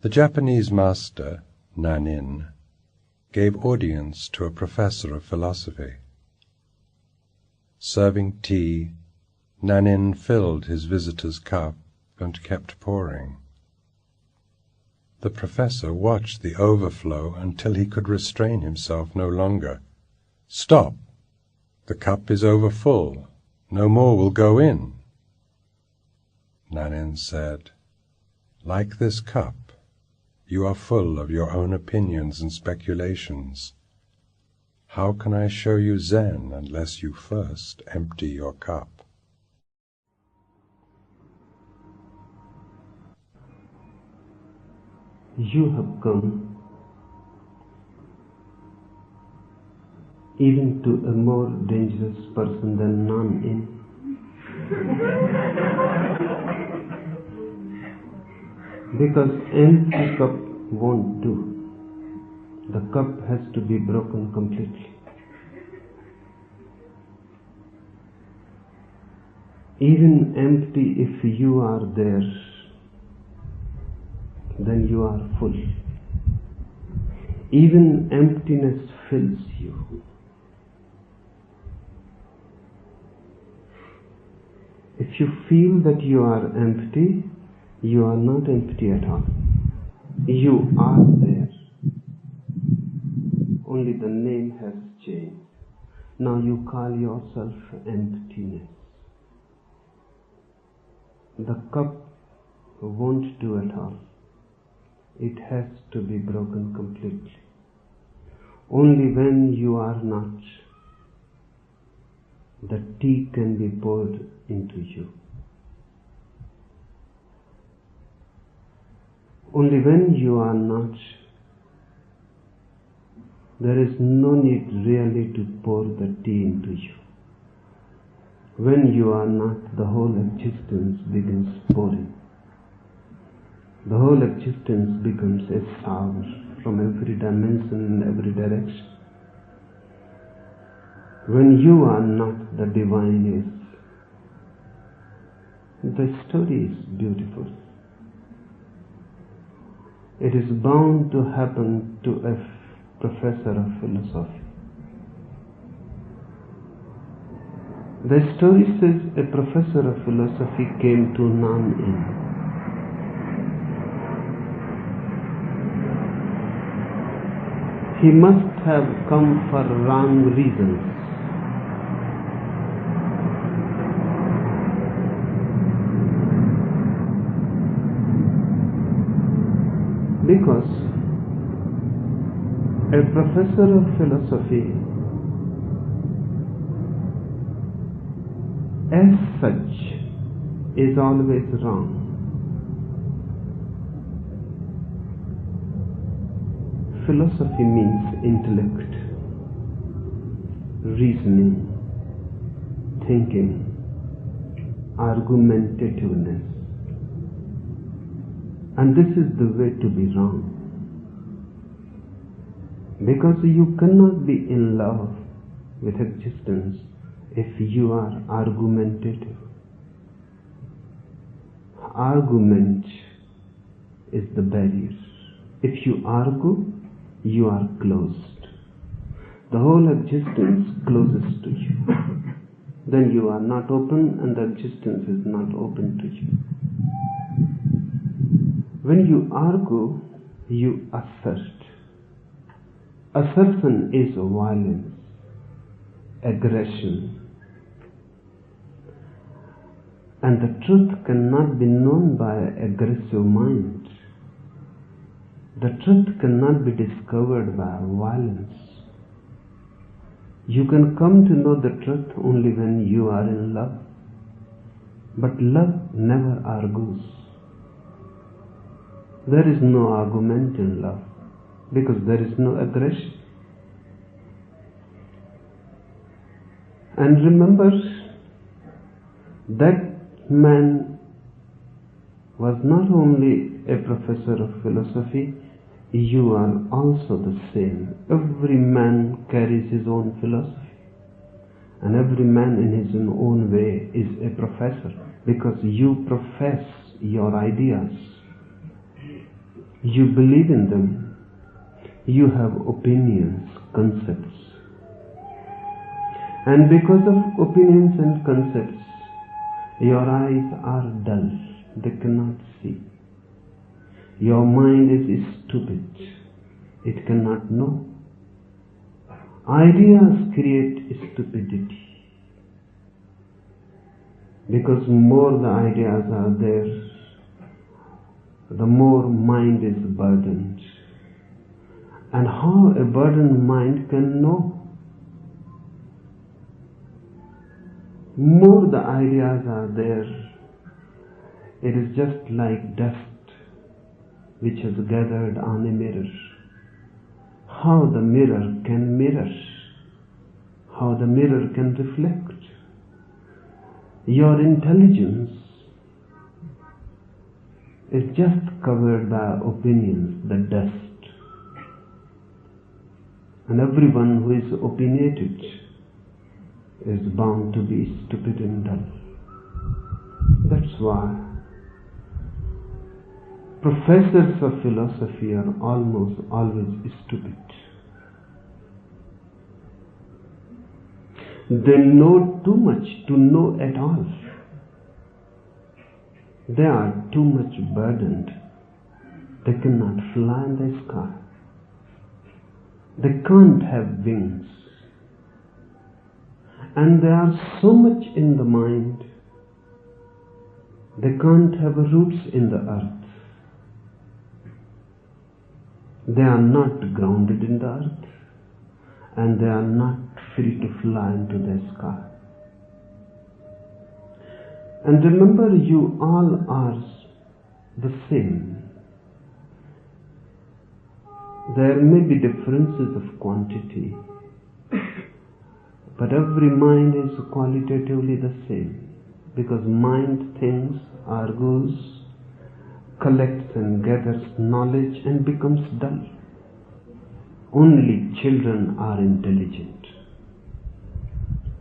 The Japanese master, Nanin, gave audience to a professor of philosophy. Serving tea, Nanin filled his visitor's cup and kept pouring. The professor watched the overflow until he could restrain himself no longer. "Stop! The cup is overfull. No more will go in." Nanin said, "Like this cup, you are full of your own opinions and speculations. How can I show you Zen unless you first empty your cup?" You have come even to a more dangerous person than Nanin. Because empty cup won't do. The cup has to be broken completely. Even empty, if you are there, then you are full. Even emptiness fills you. If you feel that you are empty, you are not empty at all. You are there. Only the name has changed. Now you call yourself emptiness. The cup won't do at all. It has to be broken completely. Only when you are not, the tea can be poured into you. Only when you are not, there is no need really to pour the tea into you. When you are not, the whole existence begins pouring. The whole existence becomes a shower from every dimension and every direction. When you are not, the divine is. The story is beautiful. It is bound to happen to a professor of philosophy. The story says a professor of philosophy came to Nanin. He must have come for wrong reasons. Because a professor of philosophy, as such, is always wrong. Philosophy means intellect, reasoning, thinking, argumentativeness. And this is the way to be wrong. Because you cannot be in love with existence if you are argumentative. Argument is the barrier. If you argue, you are closed. The whole existence closes to you. Then you are not open and the existence is not open to you. When you argue, you assert. Assertion is violence, aggression. And the truth cannot be known by an aggressive mind. The truth cannot be discovered by violence. You can come to know the truth only when you are in love. But love never argues. There is no argument in love because there is no aggression. And remember, that man was not only a professor of philosophy, you are also the same. Every man carries his own philosophy. And every man in his own way is a professor because you profess your ideas. You believe in them. You have opinions, concepts. And because of opinions and concepts, your eyes are dull. They cannot see. Your mind is stupid. It cannot know. Ideas create stupidity. Because more the ideas are there, the more mind is burdened. And how a burdened mind can know? More the ideas are there, it is just like dust which has gathered on a mirror. How the mirror can mirror? How the mirror can reflect? Your intelligence is just covered by opinions, the dust. And everyone who is opinionated is bound to be stupid and dull. That's why professors of philosophy are almost always stupid. They know too much to know at all. They are too much burdened. They cannot fly in the sky. They can't have wings. And they are so much in the mind, they can't have roots in the earth. They are not grounded in the earth, and they are not free to fly into the sky. And remember, you all are the same. There may be differences of quantity, but every mind is qualitatively the same, because mind thinks, argues, collects and gathers knowledge and becomes dull. Only children are intelligent.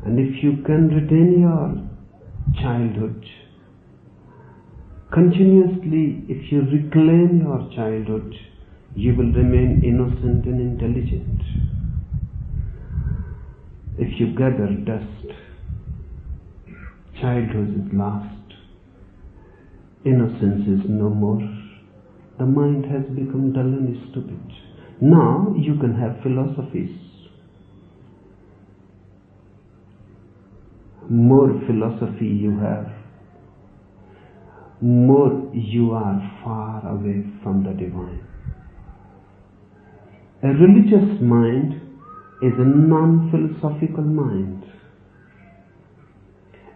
And if you can retain your childhood continuously, if you reclaim your childhood, you will remain innocent and intelligent. If you gather dust, childhood is lost. Innocence is no more. The mind has become dull and stupid. Now you can have philosophies. More philosophy you have, more you are far away from the divine. A religious mind is a non-philosophical mind.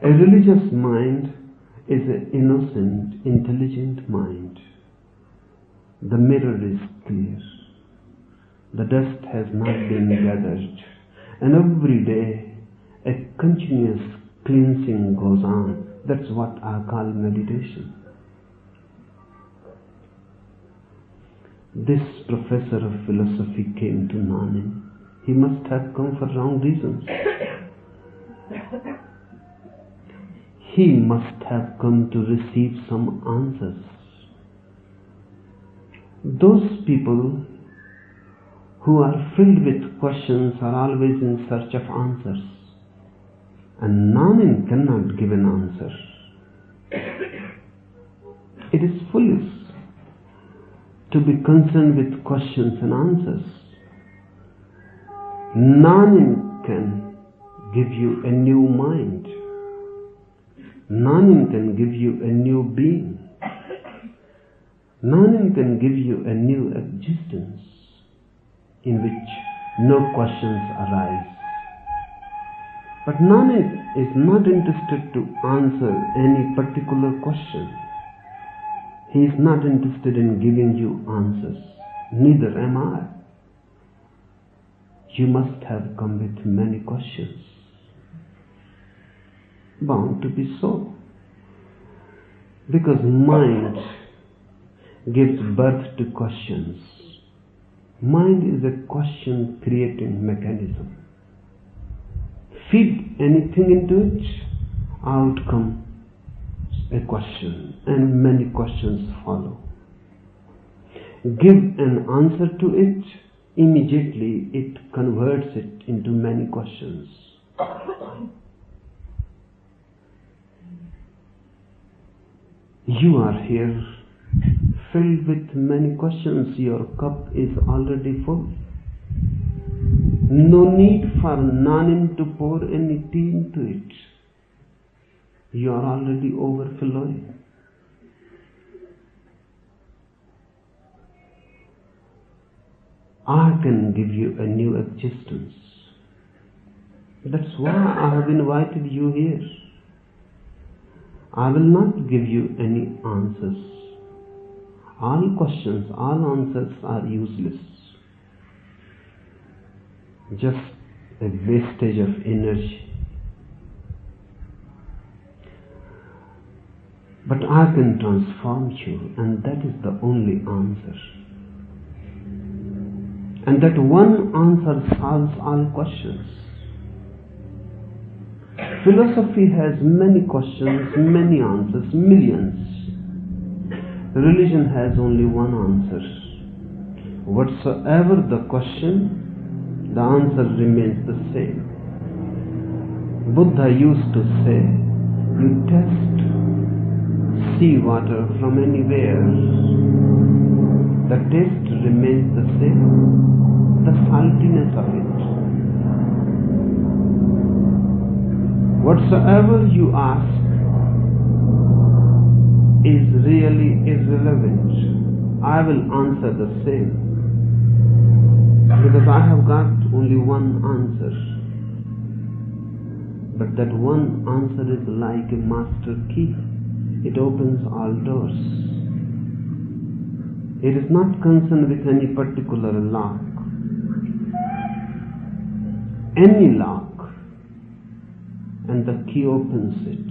A religious mind is an innocent, intelligent mind. The mirror is clear. The dust has not been gathered, and every day a continuous cleansing goes on. That's what I call meditation. This professor of philosophy came to Nanin. He must have come for wrong reasons. He must have come to receive some answers. Those people who are filled with questions are always in search of answers. And Nanin cannot give an answer. It is foolish to be concerned with questions and answers. Nanin can give you a new mind. Nanin can give you a new being. Nanin can give you a new existence in which no questions arise. But Nanin is not interested to answer any particular question. He is not interested in giving you answers. Neither am I. You must have come with many questions. Bound to be so. Because mind gives birth to questions. Mind is a question creating mechanism. Feed anything into it, out comes a question, and many questions follow. give an answer to it, immediately it converts it into many questions. You are here filled with many questions. Your cup is already full. No need for Nanin to pour any tea into it. You are already overflowing. I can give you a new existence. That's why I have invited you here. I will not give you any answers. All questions, all answers are useless. Just a wastage of energy. But I can transform you, and that is the only answer. And that one answer solves all questions. Philosophy has many questions, many answers, millions. Religion has only one answer. Whatsoever the question, the answer remains the same. Buddha used to say, you test seawater from anywhere, the taste remains the same, the saltiness of it. Whatsoever you ask is really irrelevant. I will answer the same, because I have got only one answer. But that one answer is like a master key. It opens all doors. It is not concerned with any particular lock. Any lock, and the key opens it.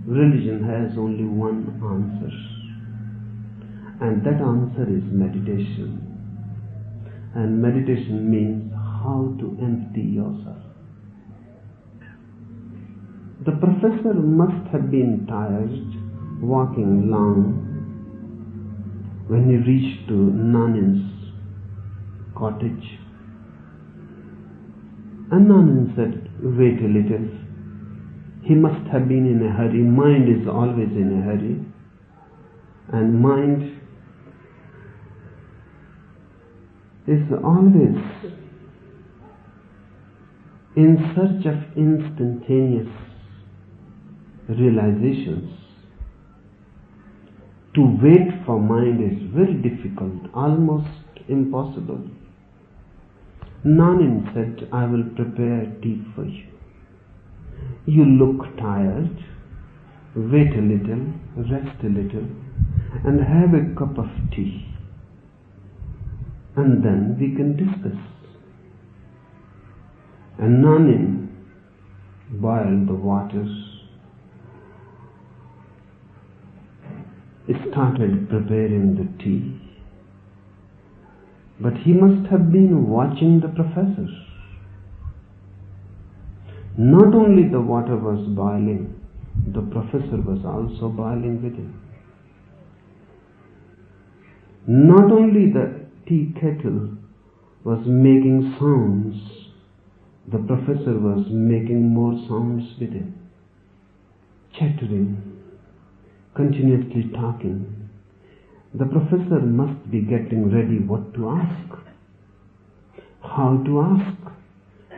Religion has only one answer, and that answer is meditation. And meditation means how to empty yourself. The professor must have been tired walking long when he reached to Nanin's cottage. And Nanin said, wait a little. He must have been in a hurry. Mind is always in a hurry. And mind is always in search of instantaneous realizations. To wait for mind is very difficult, almost impossible. Nanin said, I will prepare tea for you. You look tired. Wait a little, rest a little, and have a cup of tea. And then we can discuss. And Nanin boiled the waters. He started preparing the tea. But he must have been watching the professor. Not only the water was boiling, the professor was also boiling with him. Not only the tea kettle was making sounds, the professor was making more sounds with him. Chattering, continuously talking. The professor must be getting ready what to ask, how to ask,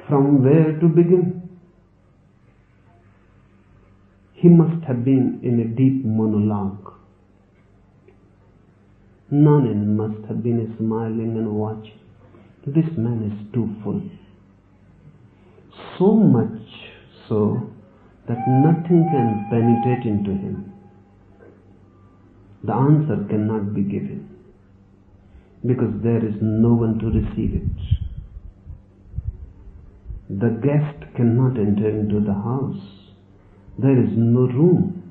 from where to begin. He must have been in a deep monologue. Nanin must have been smiling and watching. This man is too full. So much so that nothing can penetrate into him. The answer cannot be given because there is no one to receive it. The guest cannot enter into the house. There is no room.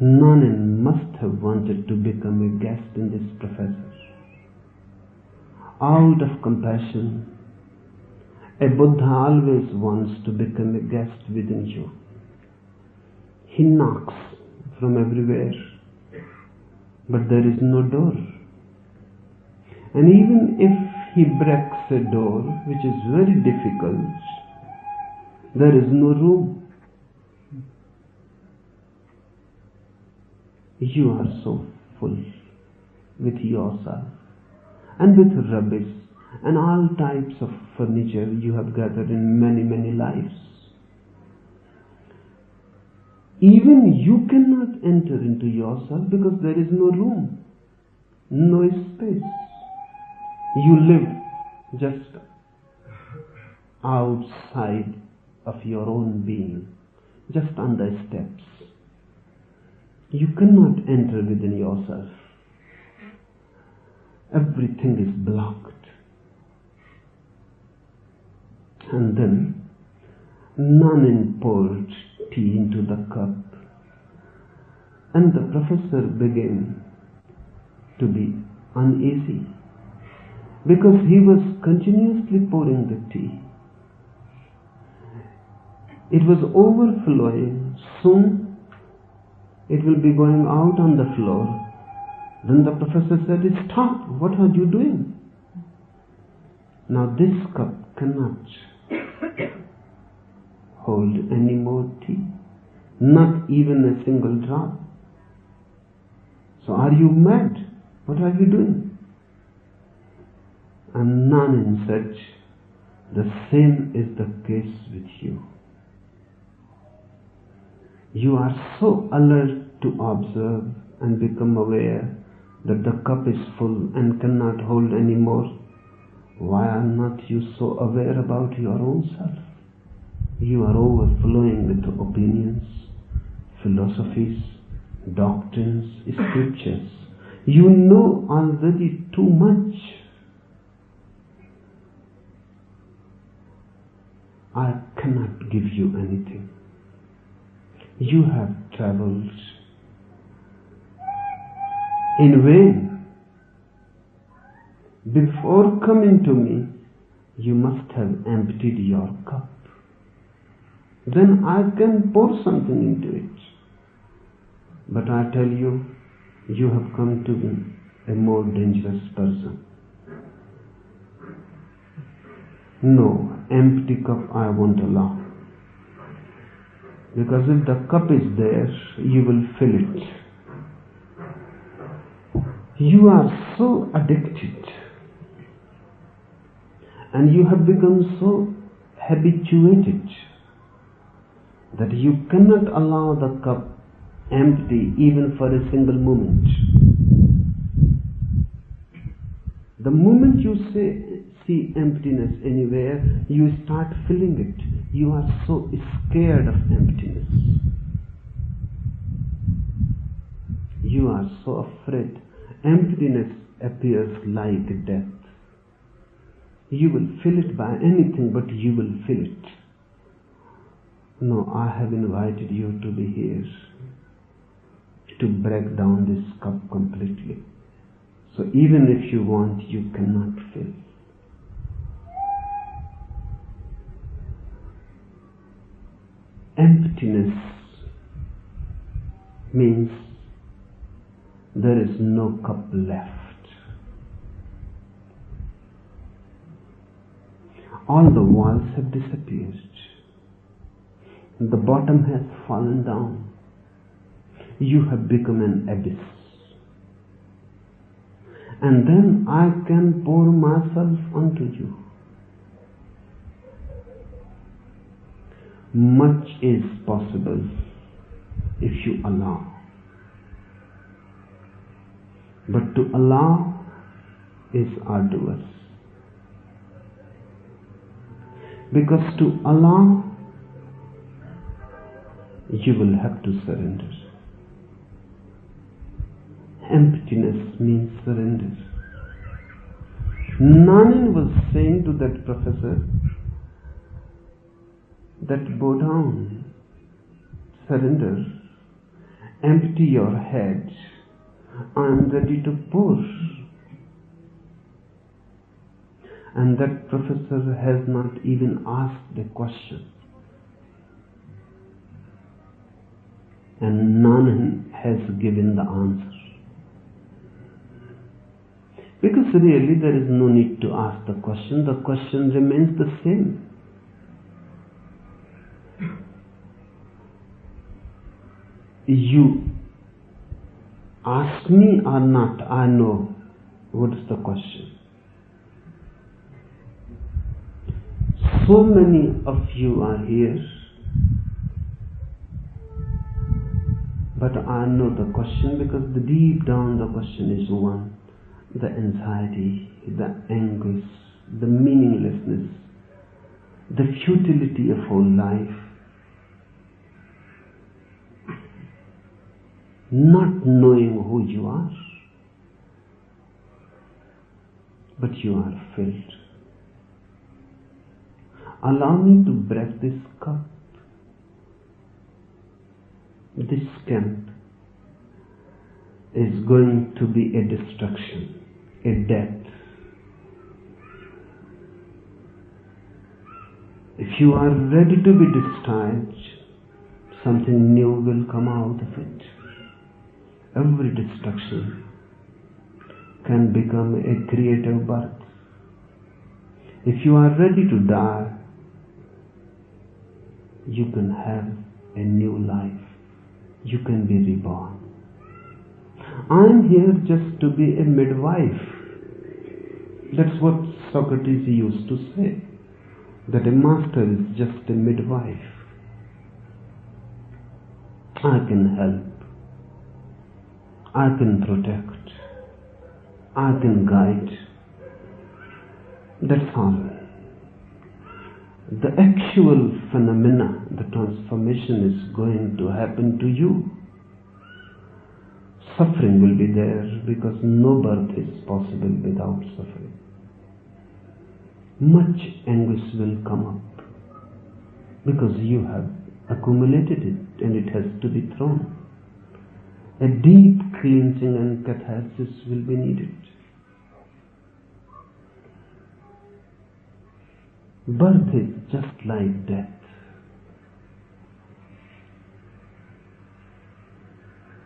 Nanin must have wanted to become a guest in this professor. Out of compassion, a Buddha always wants to become a guest within you. He knocks from everywhere. but there is no door. And even if he breaks a door, which is very difficult, there is no room. You are so full with yourself and with rubbish and all types of furniture you have gathered in many, many lives. Even you cannot enter into yourself because there is no room, no space. You live just outside of your own being, just on the steps. You cannot enter within yourself. Everything is blocked. And then Nanin poured tea into the cup, and the professor began to be uneasy because he was continuously pouring the tea. It was overflowing. Soon it will be going out on the floor. Then the professor said, "Stop, what are you doing?" Now this cup cannot hold any more tea, not even a single drop. So are you mad? What are you doing? And Nanin said, the same is the case with you. You are so alert to observe and become aware that the cup is full and cannot hold any more. Why are not you so aware about your own self? You are overflowing with opinions, philosophies, doctrines, scriptures. You know already too much. I cannot give you anything. You have traveled in vain. Before coming to me, you must have emptied your cup. Then I can pour something into it. But I tell you, you have come to be a more dangerous person. No, empty cup I won't allow. Because if the cup is there, you will fill it. You are so addicted and you have become so habituated that you cannot allow the cup empty even for a single moment. The moment you see emptiness anywhere, you start filling it. You are so scared of emptiness. You are so afraid. Emptiness appears like death. You will fill it by anything, but you will fill it. No, I have invited you to be here to break down this cup completely. So even if you want, you cannot fill. Emptiness means there is no cup left. All the walls have disappeared. The bottom has fallen down. You have become an abyss. And then I can pour myself onto you. Much is possible if you allow. But to allow is arduous. Because to allow, you will have to surrender. Emptiness means surrender. Nanin was saying to that professor that bow down, surrender, empty your head, I am ready to pour. And that professor has not even asked the question. And Nanin has given the answer. Because really there is no need to ask the question remains the same. You ask me or not, I know what is the question. So many of you are here, but I know the question because the deep down the question is one: the anxiety, the anguish, the meaninglessness, the futility of whole life, not knowing who you are, but you are filled. Allow me to break this cup. This camp is going to be a destruction, a death. If you are ready to be discharged, something new will come out of it. Every destruction can become a creative birth. If you are ready to die, you can have a new life. You can be reborn. I am here just to be a midwife. That's what Socrates used to say, that a master is just a midwife. I can help. I can protect. I can guide. That's all. The actual phenomena, the transformation is going to happen to you. Suffering will be there because no birth is possible without suffering. Much anguish will come up because you have accumulated it and it has to be thrown. A deep cleansing and catharsis will be needed. Birth is just like death.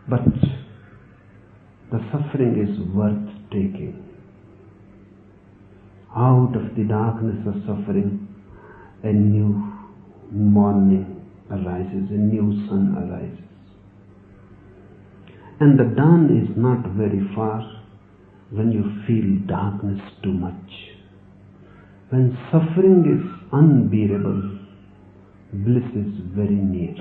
But the suffering is worth taking. Out of the darkness of suffering, a new morning arises, a new sun arises. And the dawn is not very far when you feel darkness too much. When suffering is unbearable, bliss is very near.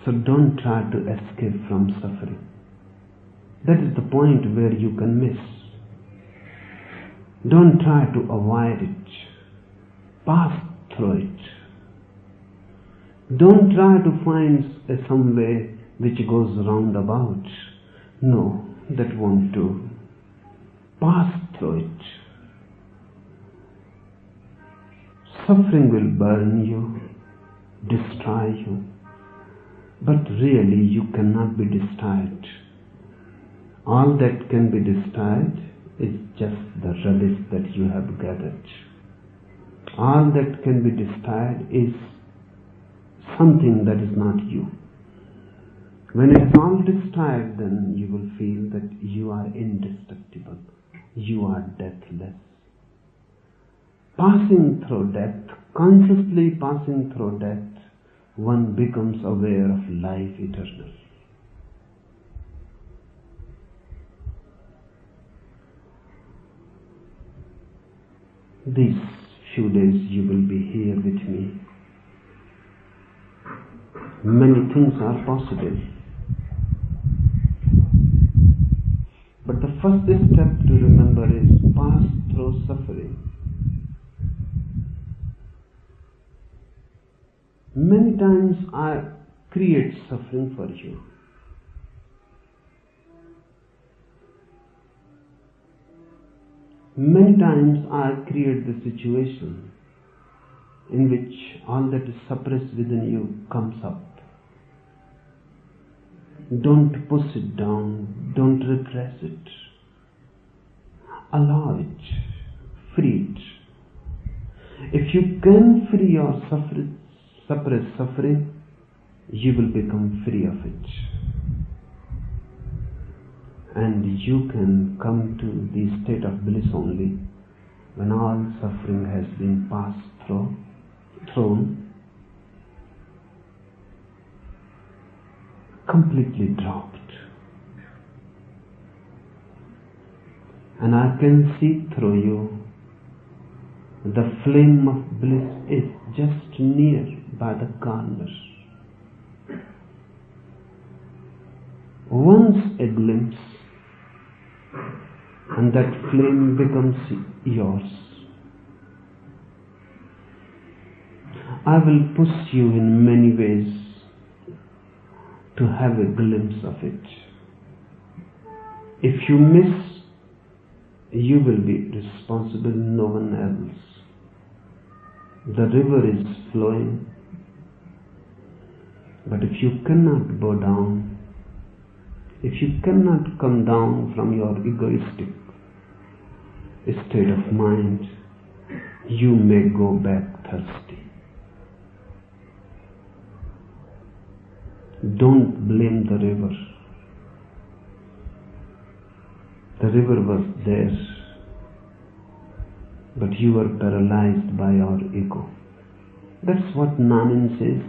So don't try to escape from suffering. That is the point where you can miss. Don't try to avoid it. Pass through it. Don't try to find some way which goes roundabout. No, that won't do. Pass through it. Suffering will burn you, destroy you, but really you cannot be destroyed. All that can be destroyed is just the rubbish that you have gathered. All that can be destroyed is something that is not you. When it is all destroyed, then you will feel that you are indestructible, you are deathless. Passing through death, consciously passing through death, one becomes aware of life eternal. These few days you will be here with me. Many things are possible. But the first step to remember is pass through suffering. Many times I create suffering for you. Many times I create the situation in which all that is suppressed within you comes up. Don't push it down, don't repress it. Allow it, free it. If you can free your suppressed suffering, you will become free of it. And you can come to the state of bliss only when all suffering has been thrown, completely dropped. And I can see through you. The flame of bliss is just near by the corner. Once a glimpse, and that flame becomes yours. I will push you in many ways to have a glimpse of it. If you miss, you will be responsible, no one else. The river is flowing, but if you cannot bow down, if you cannot come down from your egoistic state of mind, you may go back thirsty. Don't blame the river. The river was there, but you were paralyzed by your ego. That's what Nanan says.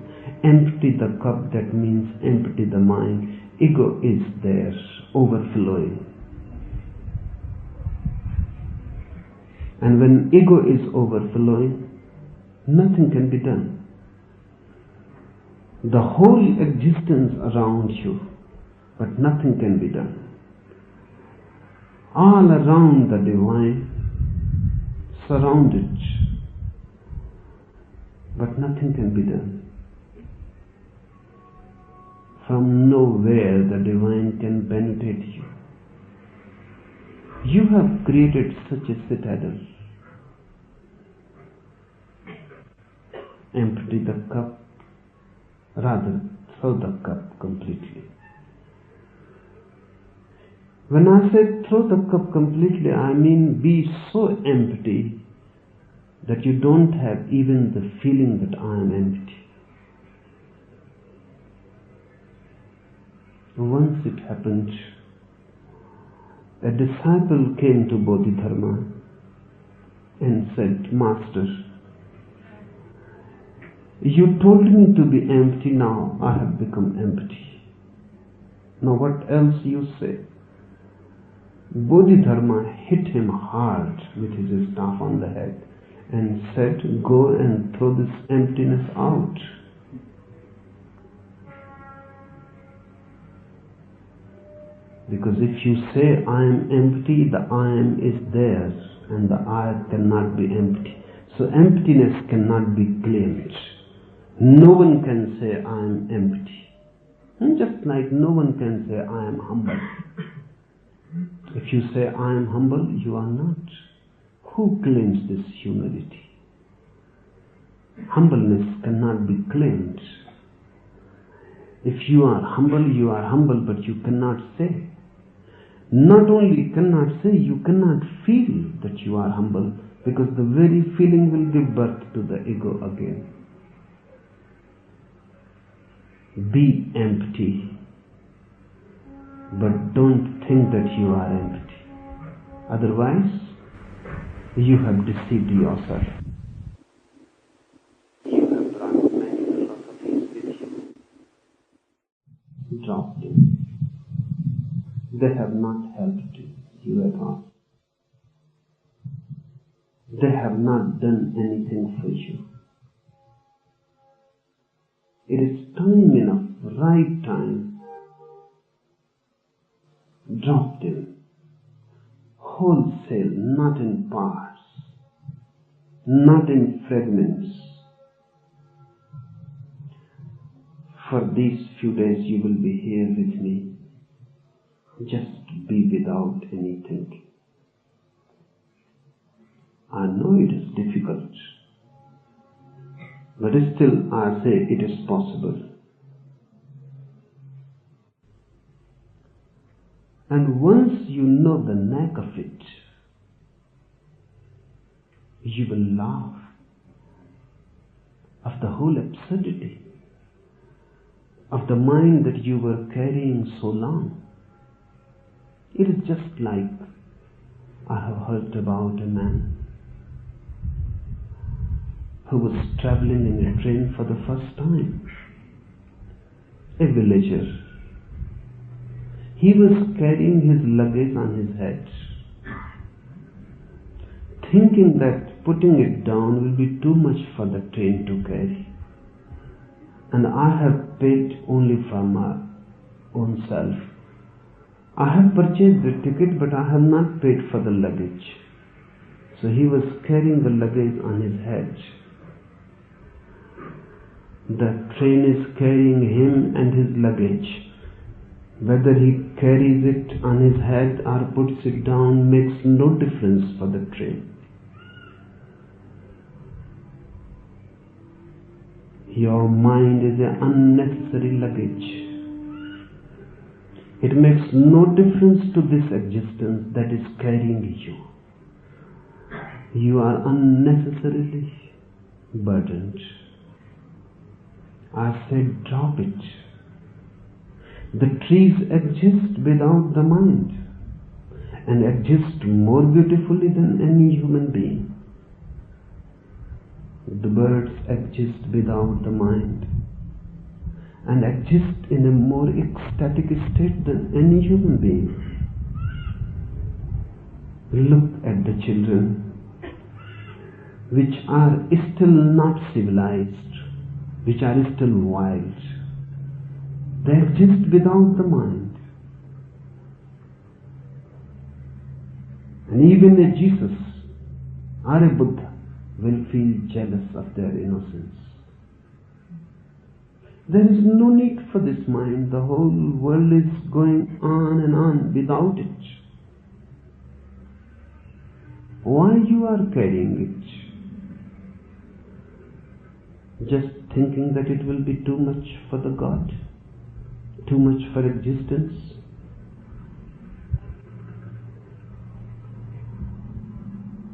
Empty the cup, that means empty the mind. Ego is there, overflowing. And when ego is overflowing, nothing can be done. The whole existence around you, but nothing can be done. All around the divine, surrounded, but nothing can be done. From nowhere the divine can penetrate you. You have created such a citadel. Empty the cup, rather throw the cup completely. When I say throw the cup completely, I mean be so empty that you don't have even the feeling that I am empty. Once it happened, a disciple came to Bodhidharma and said, Master, you told me to be empty, now I have become empty. Now what else you say? Bodhidharma hit him hard with his staff on the head and said, go and throw this emptiness out. Because if you say I am empty, the I am is there and the I cannot be empty. So emptiness cannot be claimed. No one can say I am empty. And just like no one can say I am humble. If you say I am humble, you are not. Who claims this humility? Humbleness cannot be claimed. If you are humble, but you cannot say. Not only cannot say, you cannot feel that you are humble, because the very feeling will give birth to the ego again. Be empty, but don't think that you are empty. Otherwise, you have deceived yourself. You have brought many philosophies with you. Drop them. They have not helped you at all. They have not done anything for you. It is time enough, right time. Drop them. Wholesale, not in parts, not in fragments. For these few days you will be here with me. Just be without anything. I know it is difficult, but still I say it is possible. And once you know the knack of it, you will laugh of the whole absurdity of the mind that you were carrying so long. It is just like I have heard about a man who was traveling in a train for the first time, a villager. He was carrying his luggage on his head, thinking that putting it down will be too much for the train to carry. And I have paid only for my own self. I have purchased the ticket, but I have not paid for the luggage. So he was carrying the luggage on his head. The train is carrying him and his luggage. Whether he carries it on his head or puts it down makes no difference for the train. Your mind is an unnecessary luggage. It makes no difference to this existence that is carrying you. You are unnecessarily burdened. I said, drop it. The trees exist without the mind and exist more beautifully than any human being. The birds exist without the mind and exist in a more ecstatic state than any human being. Look at the children, which are still not civilized, which are still wild. They exist without the mind. And even a Jesus or a Buddha will feel jealous of their innocence. There is no need for this mind. The whole world is going on and on without it. Why you are carrying it? Just thinking that it will be too much for the God? Too much for existence?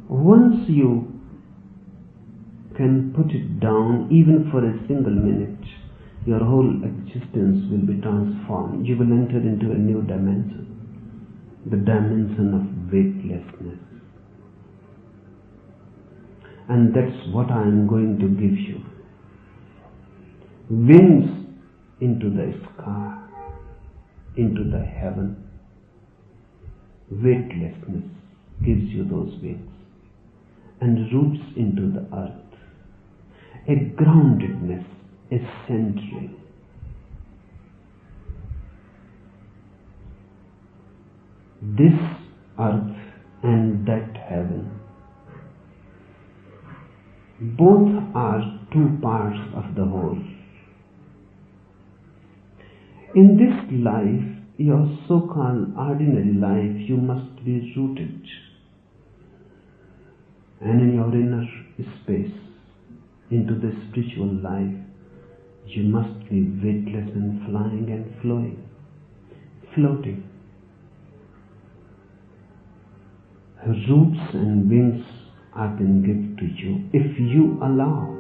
Once you can put it down, even for a single minute, your whole existence will be transformed. You will enter into a new dimension, the dimension of weightlessness. And that's what I am going to give you. Wings into the sky, into the heaven. Weightlessness gives you those wings, and roots into the earth. A groundedness, a centering. This earth and that heaven, both are two parts of the whole. In this life, your so-called ordinary life, you must be rooted, and in your inner space, into the spiritual life, you must be weightless and flying and flowing, floating. Roots and wings I can give to you if you allow,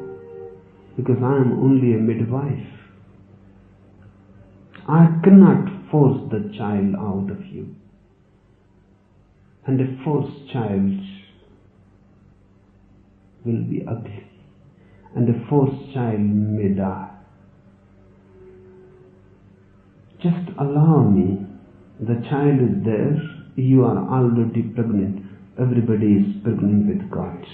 because I am only a midwife. I cannot force the child out of you, and a forced child will be ugly, and a forced child may die. Just allow me. The child is there. You are already pregnant. Everybody is pregnant with God.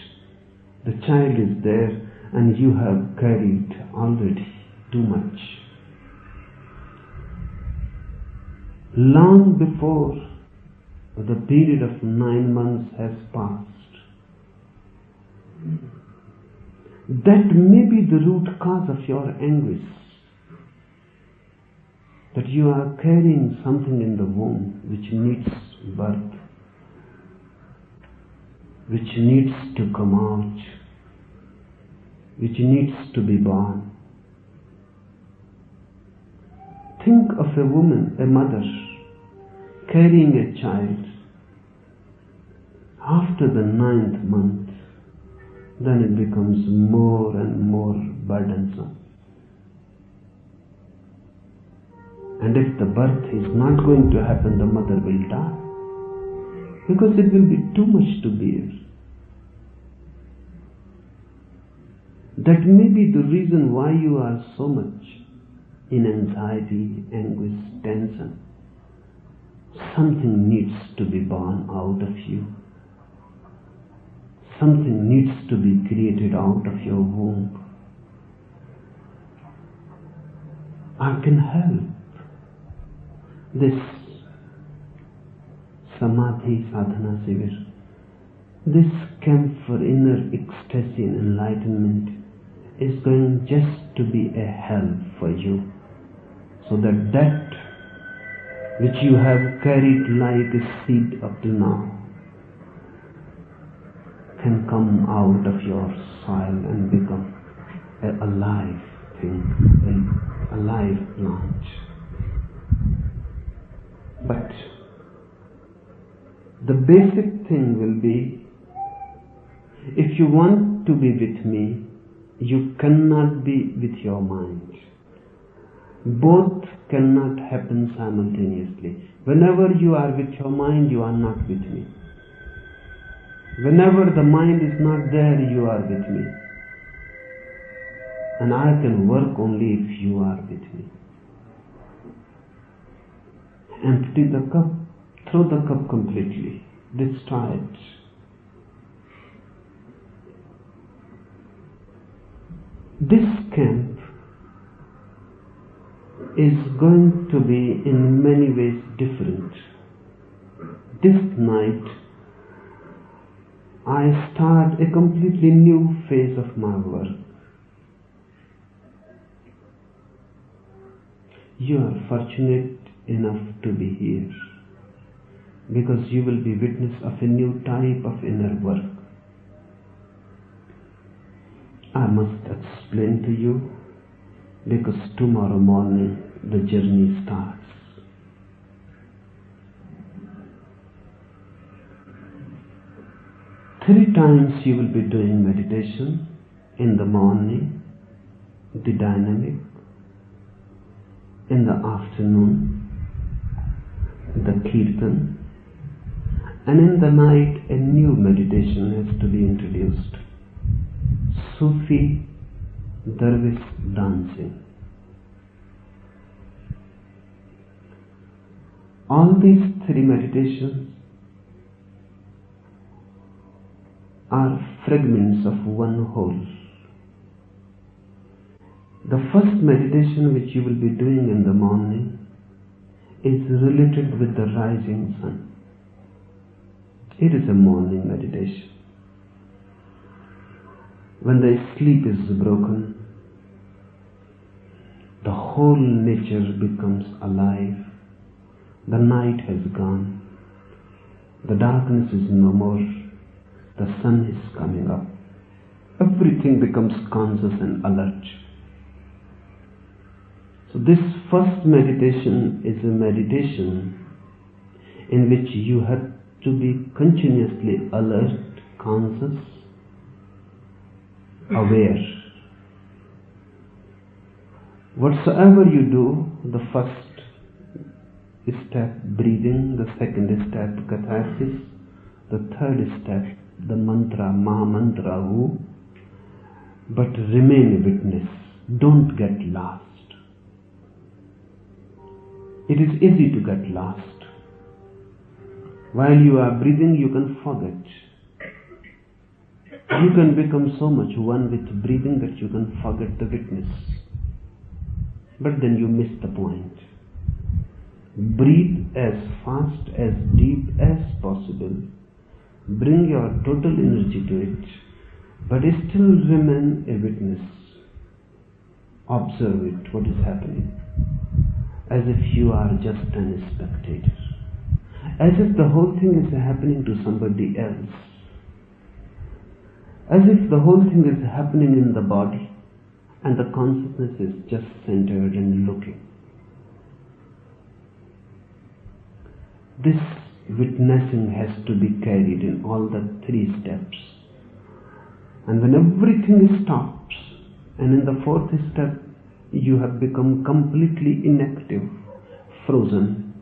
The child is there, and you have carried already too much. Long before the period of 9 months has passed, that may be the root cause of your anguish, that you are carrying something in the womb which needs birth, which needs to come out, which needs to be born. Think of a woman, a mother, carrying a child. After the 9th month, then it becomes more and more burdensome. And if the birth is not going to happen, the mother will die. because it will be too much to bear. That may be the reason why you are so much in anxiety, anguish, tension. Something needs to be born out of you. Something needs to be created out of your womb. I can help. This Samadhi Sadhana Sivir, this camp for inner ecstasy and enlightenment is going just to be a help for you, so that which you have carried like a seed up to now can come out of your soil and become a alive thing, a live plant. But the basic thing will be, if you want to be with me, you cannot be with your mind. Both cannot happen simultaneously. Whenever you are with your mind, you are not with me. Whenever the mind is not there, you are with me. And I can work only if you are with me. Empty the cup, throw the cup completely, destroy it. This camp is going to be in many ways different. This night, I start a completely new phase of my work. You are fortunate enough to be here because you will be witness of a new type of inner work. I must explain to you because tomorrow morning the journey starts. Three times you will be doing meditation: in the morning, the dynamic; in the afternoon, the kirtan; and in the night a new meditation has to be introduced: Sufi Dervish dancing. All these three meditations are fragments of one whole. The first meditation which you will be doing in the morning is related with the rising sun. It is a morning meditation. When the sleep is broken, the whole nature becomes alive. The night has gone. The darkness is no more. The sun is coming up. Everything becomes conscious and alert. So this first meditation is a meditation in which you have to be continuously alert, conscious, aware. Whatsoever you do, the first step breathing, the second step catharsis, the third step the mantra, Maha Mantra, who, but remain a witness. Don't get lost. It is easy to get lost. While you are breathing, you can forget. You can become so much one with breathing that you can forget the witness. But then you miss the point. Breathe as fast, as deep as possible. Bring your total energy to it, but still remain a witness. Observe it, what is happening, as if you are just a spectator, as if the whole thing is happening to somebody else, as if the whole thing is happening in the body and the consciousness is just centered and looking. This witnessing has to be carried in all the three steps. And when everything stops, and in the fourth step you have become completely inactive, frozen,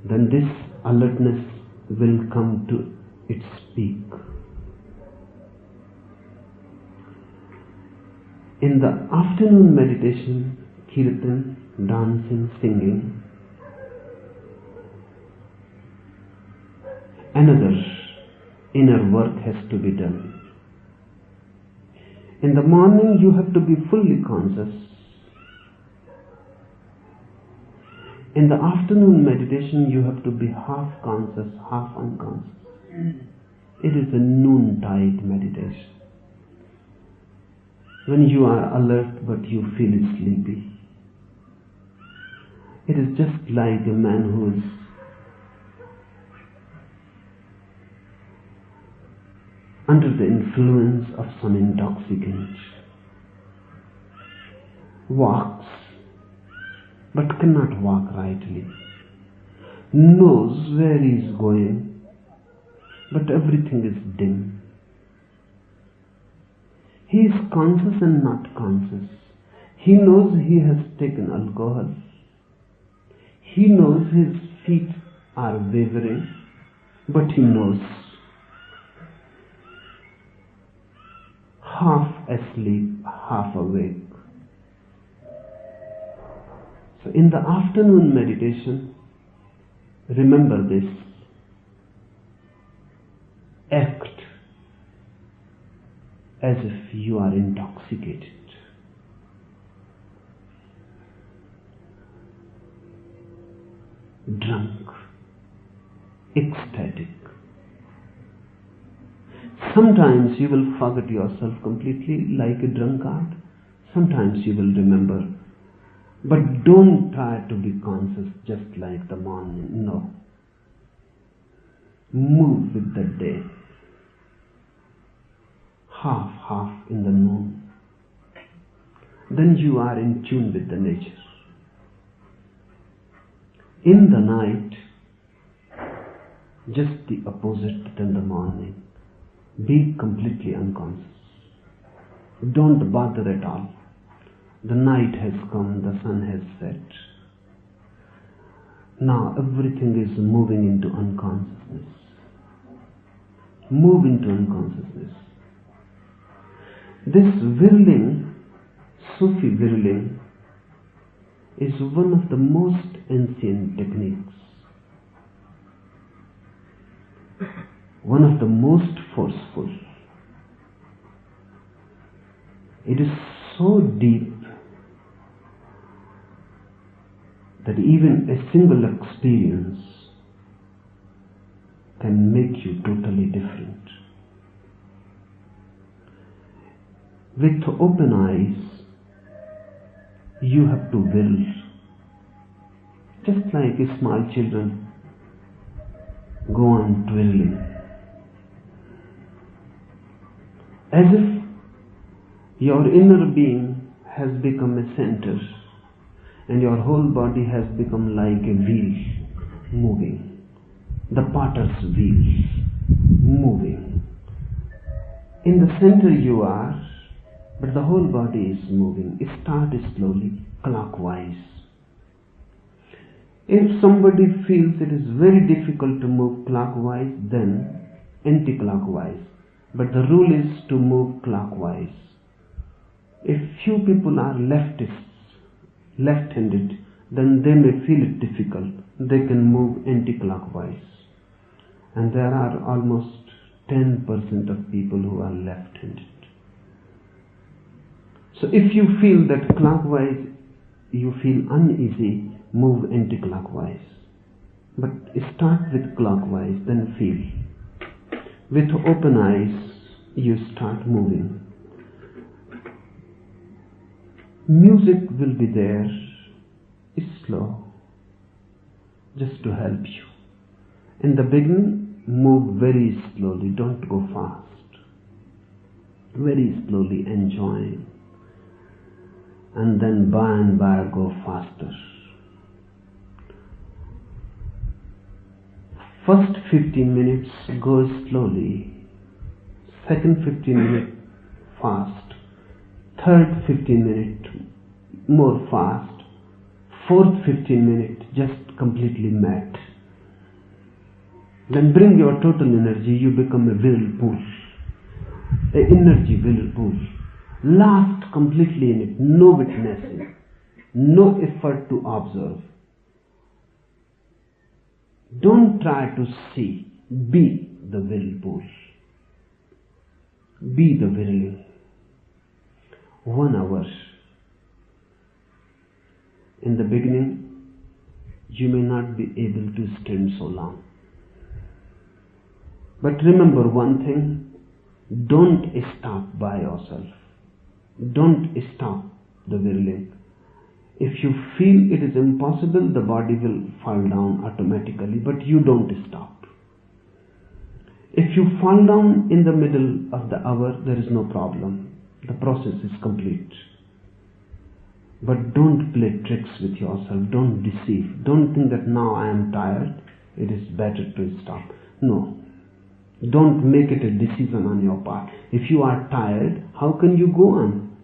then this alertness will come to its peak. In the afternoon meditation, kirtan, dancing, singing, another inner work has to be done. In the morning you have to be fully conscious. In the afternoon meditation you have to be half conscious, half unconscious. It is a noontide meditation. When you are alert but you feel sleepy. It is just like a man who is under the influence of some intoxicant, walks but cannot walk rightly, knows where he is going, but everything is dim. He is conscious and not conscious. He knows he has taken alcohol. He knows his feet are wavering, but he knows. Half asleep, half awake. So in the afternoon meditation, remember this. Act as if you are intoxicated. Drunk, ecstatic. Sometimes you will forget yourself completely like a drunkard. Sometimes you will remember. But don't try to be conscious just like the morning. No. Move with the day. Half in the noon. Then you are in tune with the nature. In the night, just the opposite than the morning. Be completely unconscious. Don't bother at all. The night has come, the sun has set. Now everything is moving into unconsciousness. Move into unconsciousness. This whirling, Sufi whirling, is one of the most ancient techniques. One of the most forceful. It is so deep that even a single experience can make you totally different. With open eyes, you have to will. Just like small children go on twirling. As if your inner being has become a center and your whole body has become like a wheel moving. The potter's wheel moving. In the center you are, but the whole body is moving. Start slowly, clockwise. If somebody feels it is very difficult to move clockwise, then anti-clockwise. But the rule is to move clockwise. If few people are leftists, left-handed, then they may feel it difficult. They can move anti-clockwise. And there are almost 10% of people who are left-handed. So if you feel that clockwise you feel uneasy, move anti-clockwise. But start with clockwise, then feel. With open eyes, you start moving. Music will be there, slow, just to help you. In the beginning, move very slowly, don't go fast. Very slowly, enjoy. And then by and by go faster. First 15 minutes go slowly. Second 15 minutes fast. Third 15 minutes more fast. Fourth 15 minutes just completely mad. Then bring your total energy, you become a whirlpool, an energy whirlpool. Last completely in it, no witnessing, no effort to observe. Don't try to see, be the whirlpool. Be the whirling. 1 hour. In the beginning, you may not be able to stand so long. But remember one thing, don't stop by yourself. Don't stop the whirling. If you feel it is impossible, the body will fall down automatically, but you don't stop. If you fall down in the middle of the hour, there is no problem. The process is complete. But don't play tricks with yourself. Don't deceive. Don't think that now I am tired, it is better to stop. No. Don't make it a decision on your part. If you are tired, how can you go on?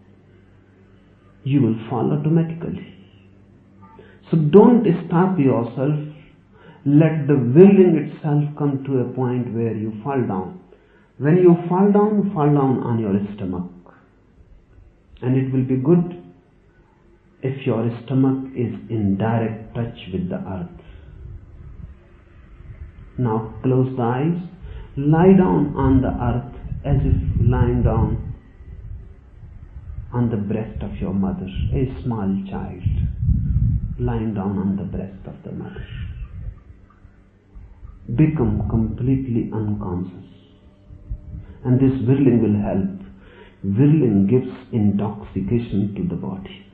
You will fall automatically. So don't stop yourself. Let the willing itself come to a point where you fall down. When you fall down on your stomach. And it will be good if your stomach is in direct touch with the earth. Now close the eyes. Lie down on the earth as if lying down on the breast of your mother, a small child lying down on the breast of the mother. Become completely unconscious. And this whirling will help. Whirling gives intoxication to the body.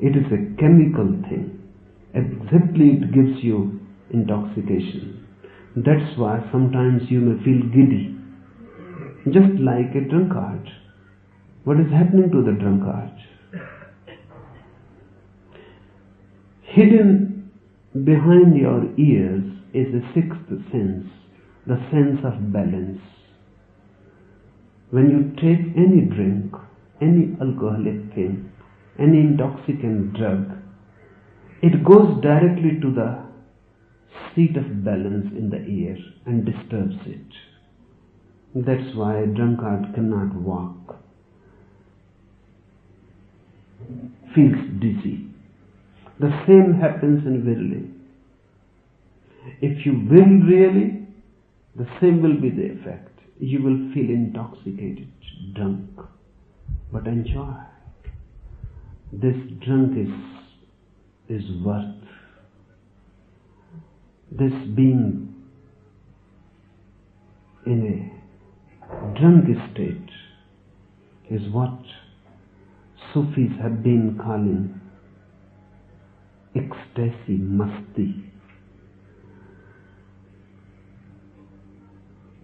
It is a chemical thing. Exactly, it gives you intoxication. That's why sometimes you may feel giddy, just like a drunkard. What is happening to the drunkard? Hidden behind your ears is a sixth sense, the sense of balance. When you take any drink, any alcoholic thing, any intoxicant drug, it goes directly to the seat of balance in the ear and disturbs it. That's why a drunkard cannot walk, feels dizzy. The same happens in whirling. If you will really, the same will be the effect. You will feel intoxicated, drunk, but enjoy. This drunk is worth. This being in a drunk state is what Sufis have been calling ecstasy, masti.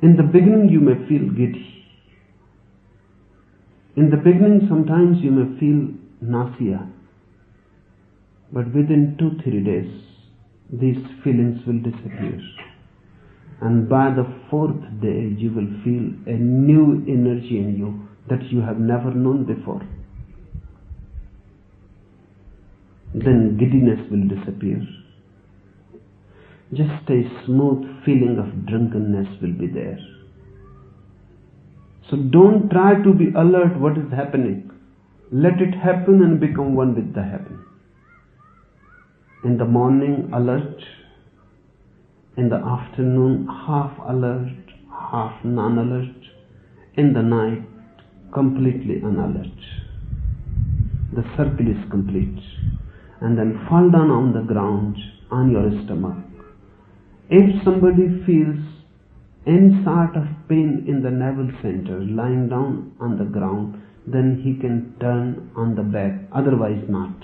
In the beginning you may feel giddy. In the beginning sometimes you may feel nausea. But within 2-3 days these feelings will disappear. And by the 4th day you will feel a new energy in you that you have never known before. Then giddiness will disappear. Just a smooth feeling of drunkenness will be there. So don't try to be alert what is happening. Let it happen and become one with the happening. In the morning, alert. In the afternoon, half alert, half non-alert. In the night, completely unalert. The circle is complete. And then fall down on the ground, on your stomach. If somebody feels any sort of pain in the navel center, lying down on the ground, then he can turn on the back, otherwise not.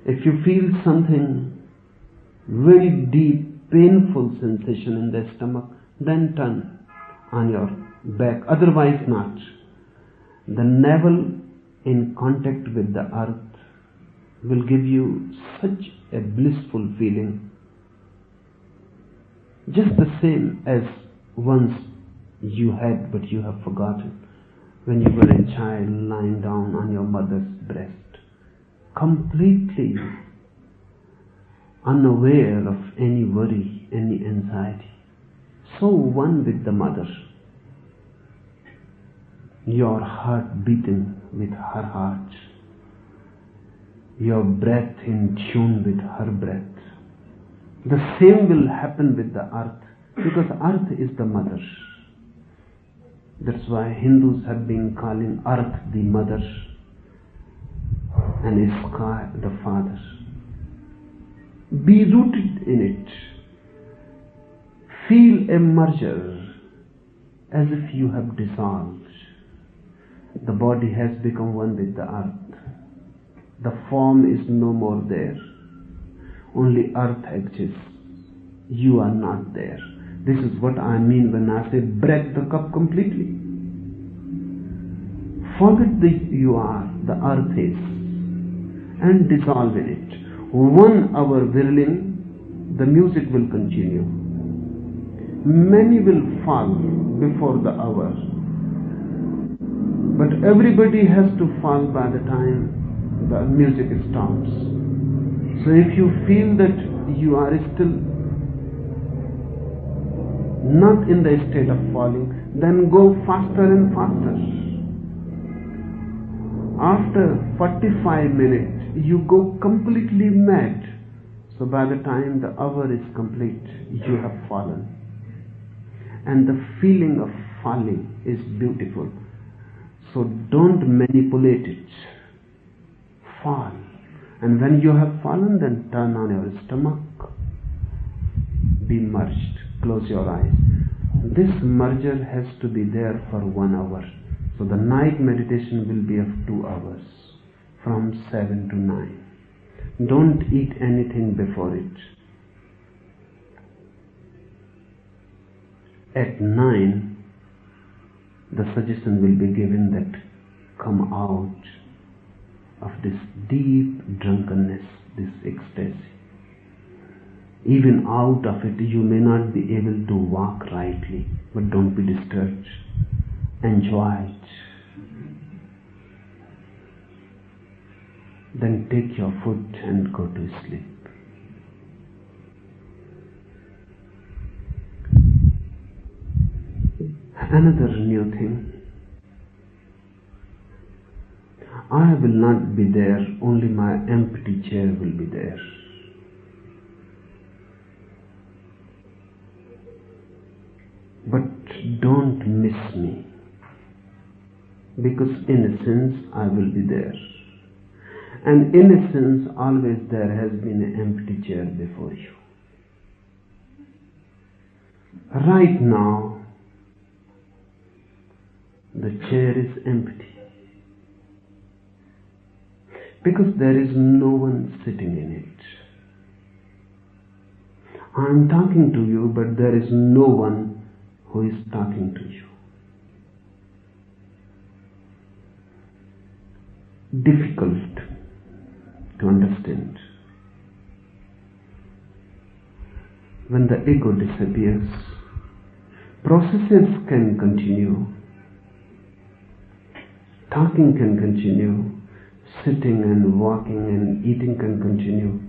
If you feel something very deep, painful sensation in the stomach, then turn on your back, otherwise not. The navel in contact with the earth will give you such a blissful feeling, just the same as once you had but you have forgotten when you were a child lying down on your mother's breast, completely unaware of any worry, any anxiety. So one with the mother. Your heart beating with her heart. Your breath in tune with her breath. The same will happen with the earth, because earth is the mother. That's why Hindus have been calling earth the mother and sky the father. Be rooted in it. Feel a merger as if you have dissolved. The body has become one with the earth. The form is no more there. Only earth exists. You are not there. This is what I mean when I say break the cup completely. Forget that you are, the earth is, and dissolve in it. 1 hour whirling, the music will continue. Many will fall before the hour. But everybody has to fall by the time the music stops. So if you feel that you are still not in the state of falling, then go faster and faster. After 45 minutes, you go completely mad. So by the time the hour is complete, you have fallen. And the feeling of falling is beautiful. So don't manipulate it. Fall. And when you have fallen, then turn on your stomach. Be merged. Close your eyes. This merger has to be there for 1 hour. So the night meditation will be of 2 hours, from 7 to 9. Don't eat anything before it. At 9, the suggestion will be given that come out of this deep drunkenness, this ecstasy. Even out of it, you may not be able to walk rightly, but don't be disturbed. Enjoy it. Then take your food and go to sleep. Another new thing. I will not be there, only my empty chair will be there. But don't miss me, because in a sense I will be there. And in a sense always there has been an empty chair before you. Right now the chair is empty, because there is no one sitting in it. I am talking to you, but there is no one who is talking to you. Difficult to understand. When the ego disappears, processes can continue. Talking can continue. Sitting and walking and eating can continue.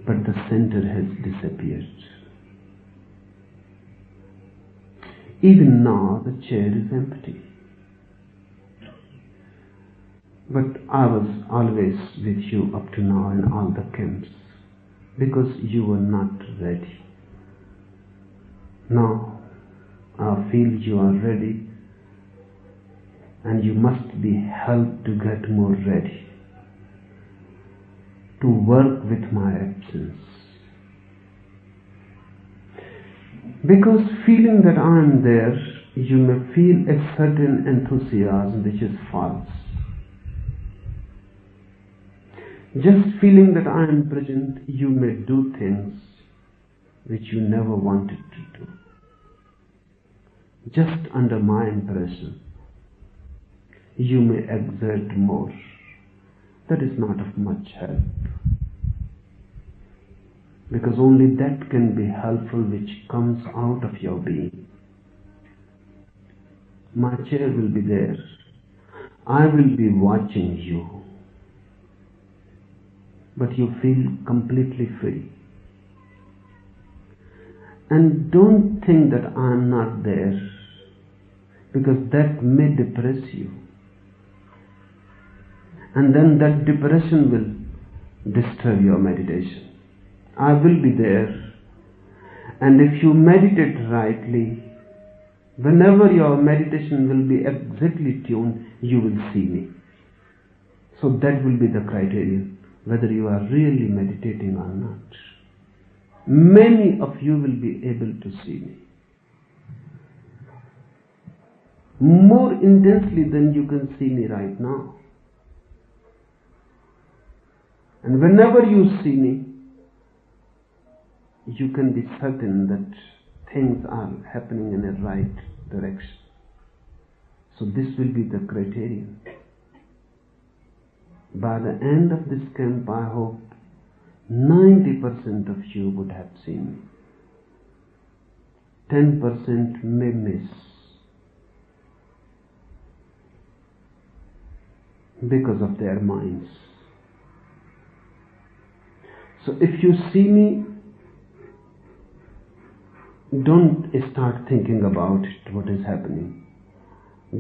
But the center has disappeared. Even now the chair is empty. But I was always with you up to now in all the camps, because you were not ready. Now I feel you are ready, and you must be helped to get more ready, to work with my absence. Because feeling that I am there, you may feel a certain enthusiasm which is false. Just feeling that I am present, you may do things which you never wanted to do. Just under my impression, you may exert more. That is not of much help. Because only that can be helpful which comes out of your being. My chair will be there. I will be watching you. But you feel completely free. And don't think that I am not there, because that may depress you. And then that depression will disturb your meditation. I will be there. And if you meditate rightly, whenever your meditation will be exactly tuned, you will see me. So that will be the criterion, whether you are really meditating or not. Many of you will be able to see me more intensely than you can see me right now. And whenever you see me, you can be certain that things are happening in a right direction. So this will be the criterion. By the end of this camp, I hope 90% of you would have seen me. 10% may miss because of their minds. So if you see me, don't start thinking about it, what is happening.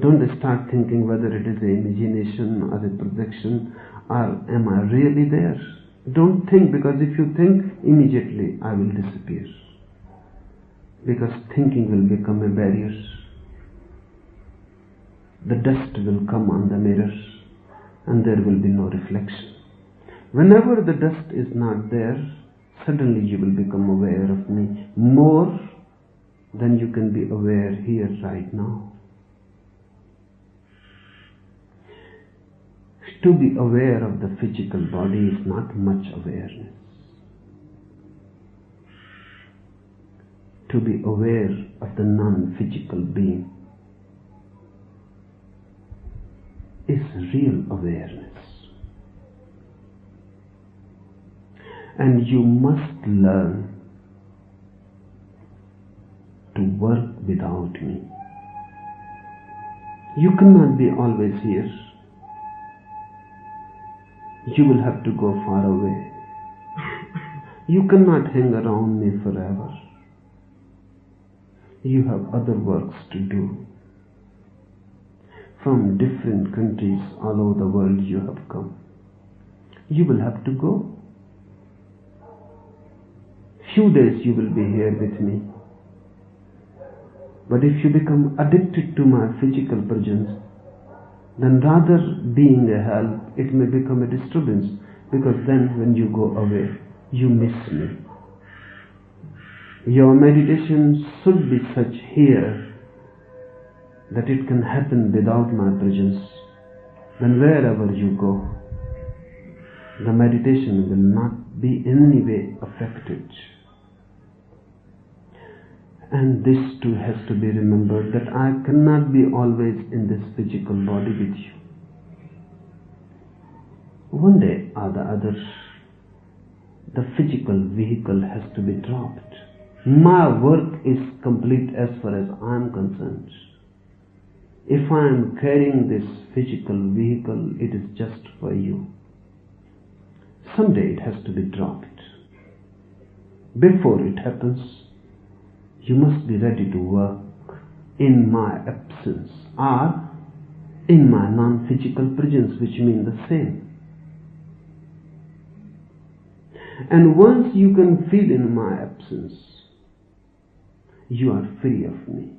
Don't start thinking whether it is an imagination or a projection, or am I really there? Don't think, because if you think, immediately I will disappear. Because thinking will become a barrier. The dust will come on the mirror and there will be no reflection. Whenever the dust is not there, suddenly you will become aware of me more than you can be aware here right now. To be aware of the physical body is not much awareness. To be aware of the non-physical being is real awareness. And you must learn to work without me. You cannot be always here. You will have to go far away. You cannot hang around me forever. You have other works to do. From different countries all over the world you have come. You will have to go. Few days you will be here with me. But if you become addicted to my physical presence, then rather being a help, it may become a disturbance, because then when you go away, you miss me. Your meditation should be such here that it can happen without my presence. Then wherever you go, the meditation will not be in any way affected. And this too has to be remembered, that I cannot be always in this physical body with you. One day or the other, the physical vehicle has to be dropped. My work is complete as far as I am concerned. If I am carrying this physical vehicle, it is just for you. Someday it has to be dropped. Before it happens, you must be ready to work in my absence or in my non-physical presence, which mean the same. And once you can feel in my absence, you are free of me.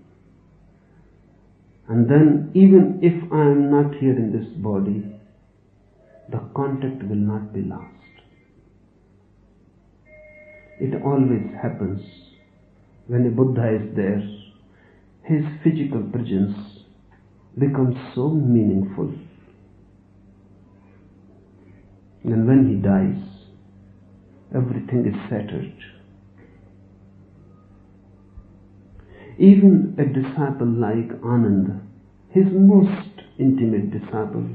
And then even if I am not here in this body, the contact will not be lost. It always happens when a Buddha is there, his physical presence becomes so meaningful. And when he dies, everything is shattered. Even a disciple like Ananda, his most intimate disciple,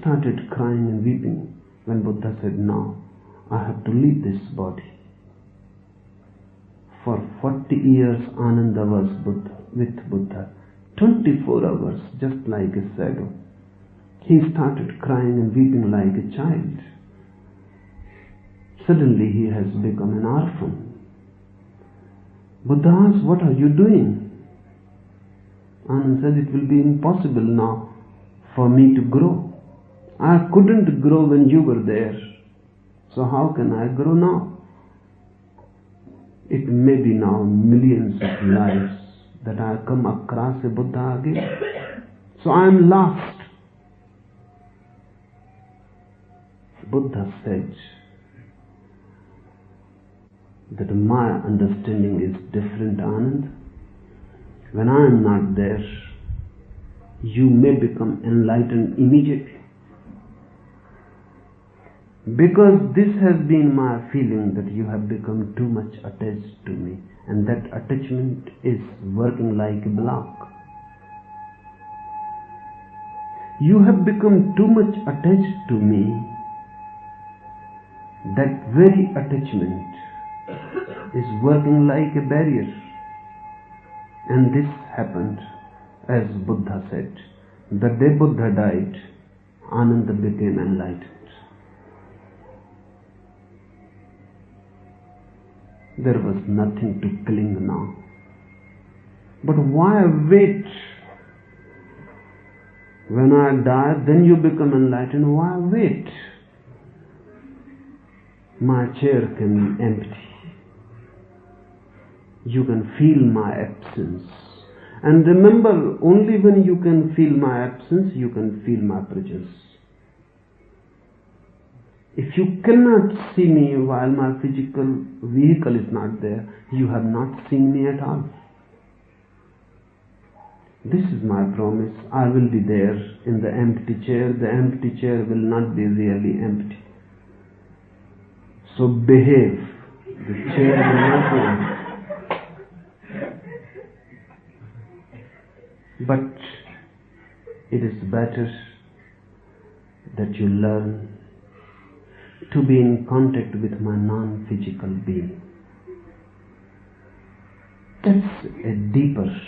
started crying and weeping when Buddha said, "Now I have to leave this body." For 40 years Ananda was with Buddha, 24 hours, just like a sadhu. He started crying and weeping like a child. Suddenly he has become an orphan. Buddha asks, what are you doing? Anand says, it will be impossible now for me to grow. I couldn't grow when you were there. So how can I grow now? It may be now millions of lives that I come across a Buddha again. So I am lost. Buddha said that my understanding is different, Anand. When I am not there, you may become enlightened immediately. Because this has been my feeling that you have become too much attached to me, and that attachment is working like a block. You have become too much attached to me. That very attachment is working like a barrier. And this happened, as Buddha said. The day Buddha died, Ananda became enlightened. There was nothing to cling now. But why wait? When I die, then you become enlightened. Why wait? My chair can be empty. You can feel my absence. And remember, only when you can feel my absence, you can feel my presence. If you cannot see me while my physical vehicle is not there, you have not seen me at all. This is my promise. I will be there in the empty chair. The empty chair will not be really empty. So behave. The chair will not be empty. But it is better that you learn to be in contact with my non-physical being. That's a deeper,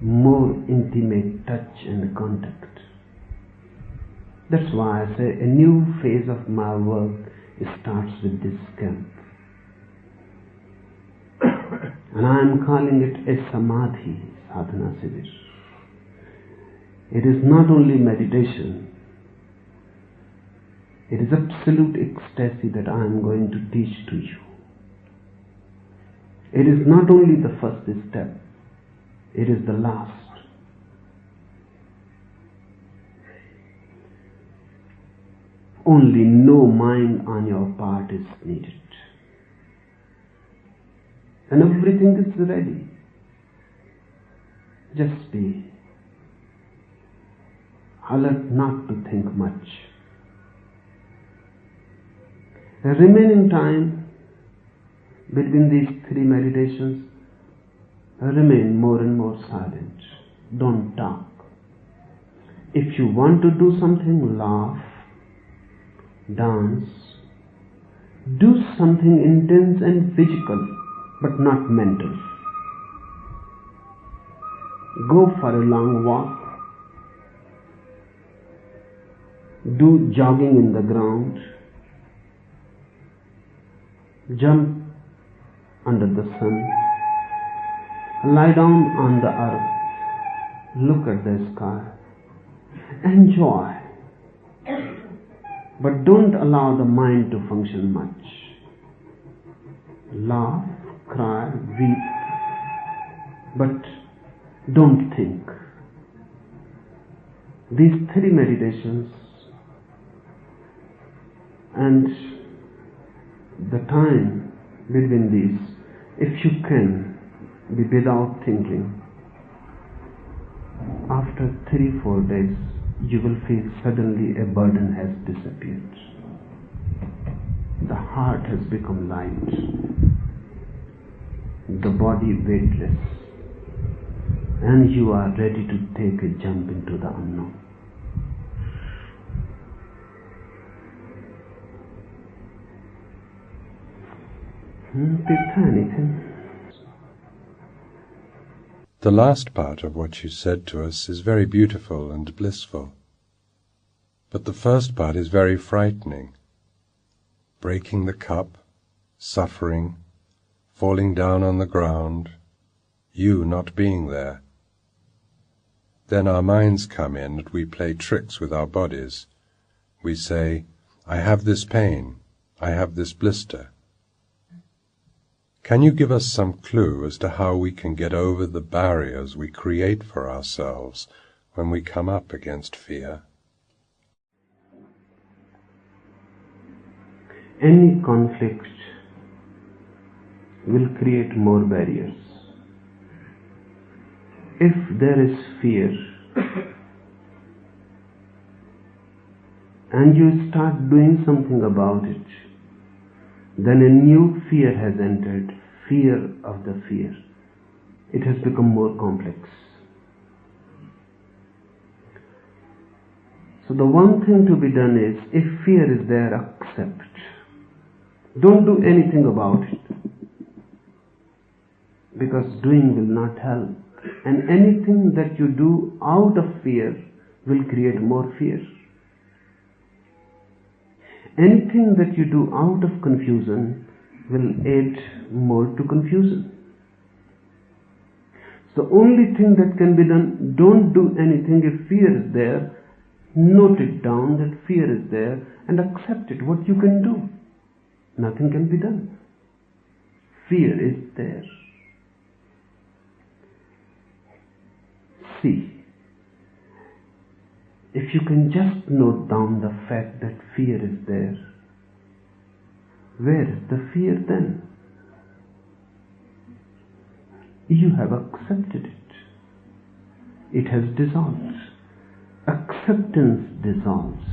more intimate touch and contact. That's why I say a new phase of my work starts with this camp. And I am calling it a samadhi sadhana sivir. It is not only meditation, it is absolute ecstasy that I am going to teach to you. It is not only the first step, it is the last. Only no mind on your part is needed. And everything is ready. Just be alert not to think much. The remaining time between these three meditations, remain more and more silent. Don't talk. If you want to do something, laugh, dance, do something intense and physical, but not mental. Go for a long walk. Do jogging in the ground. Jump under the sun. Lie down on the earth. Look at the sky. Enjoy. But don't allow the mind to function much. Laugh, cry, weep, but don't think. These three meditations and the time between these, if you can be without thinking, after 3-4 days, you will feel suddenly a burden has disappeared. The heart has become light. The body weightless. And you are ready to take a jump into the unknown. Anything? The last part of what you said to us is very beautiful and blissful. But the first part is very frightening. Breaking the cup, suffering, falling down on the ground, you not being there. Then our minds come in and we play tricks with our bodies. We say, I have this pain, I have this blister. Can you give us some clue as to how we can get over the barriers we create for ourselves when we come up against fear? Any conflict will create more barriers. If there is fear and you start doing something about it, then a new fear has entered, fear of the fear. It has become more complex. So the one thing to be done is, if fear is there, accept. Don't do anything about it, because doing will not help. And anything that you do out of fear will create more fear. Anything that you do out of confusion will add more to confusion. So the only thing that can be done, don't do anything. If fear is there, note it down that fear is there and accept it. What you can do? Nothing can be done. Fear is there. See, if you can just note down the fact that fear is there, where is the fear then? You have accepted it. It has dissolved. Acceptance dissolves.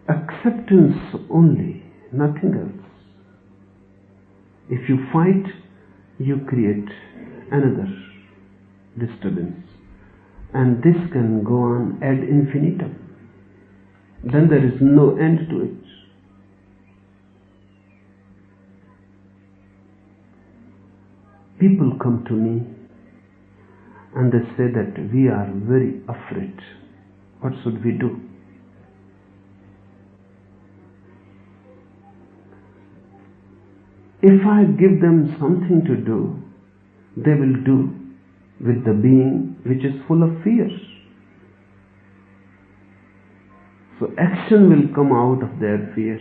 Acceptance only, nothing else. If you fight, you create another disturbance, and this can go on ad infinitum. Then there is no end to it. People come to me and they say that we are very afraid. What should we do? If I give them something to do, they will do with the being which is full of fear. So action will come out of their fear.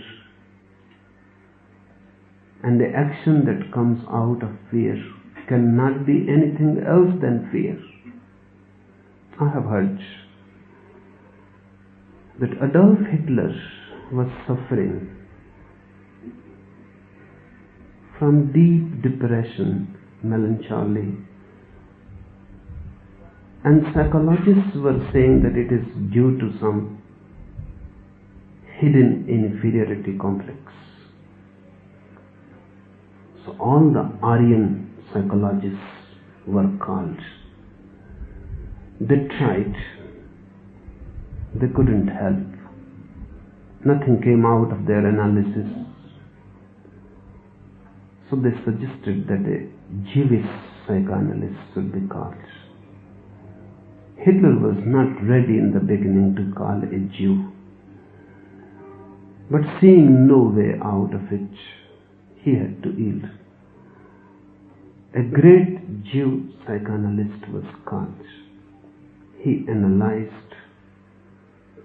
And the action that comes out of fear cannot be anything else than fear. I have heard that Adolf Hitler was suffering from deep depression, melancholy. And psychologists were saying that it is due to some hidden inferiority complex. So all the Aryan psychologists were called. They tried. They couldn't help. Nothing came out of their analysis. So they suggested that a Jewish psychoanalyst should be called. Hitler was not ready in the beginning to call a Jew. But seeing no way out of it, he had to yield. A great Jew psychoanalyst was called. He analyzed,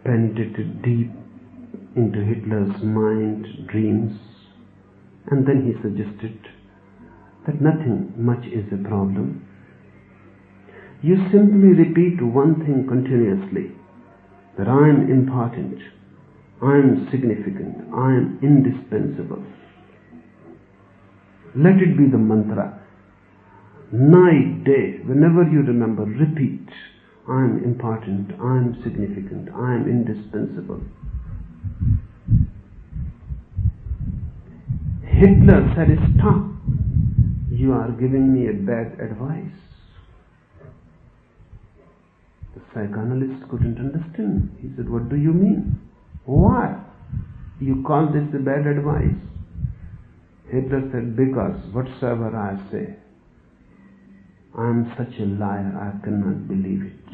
penetrated deep into Hitler's mind, dreams, and then he suggested that nothing much is a problem. You simply repeat one thing continuously, that I am important, I am significant, I am indispensable. Let it be the mantra. Night, day, whenever you remember, repeat, I am important, I am significant, I am indispensable. Hitler said, stop, you are giving me a bad advice. The psychoanalyst couldn't understand. He said, what do you mean? Why? You call this a bad advice? Hitler said, because whatsoever I say, I am such a liar, I cannot believe it.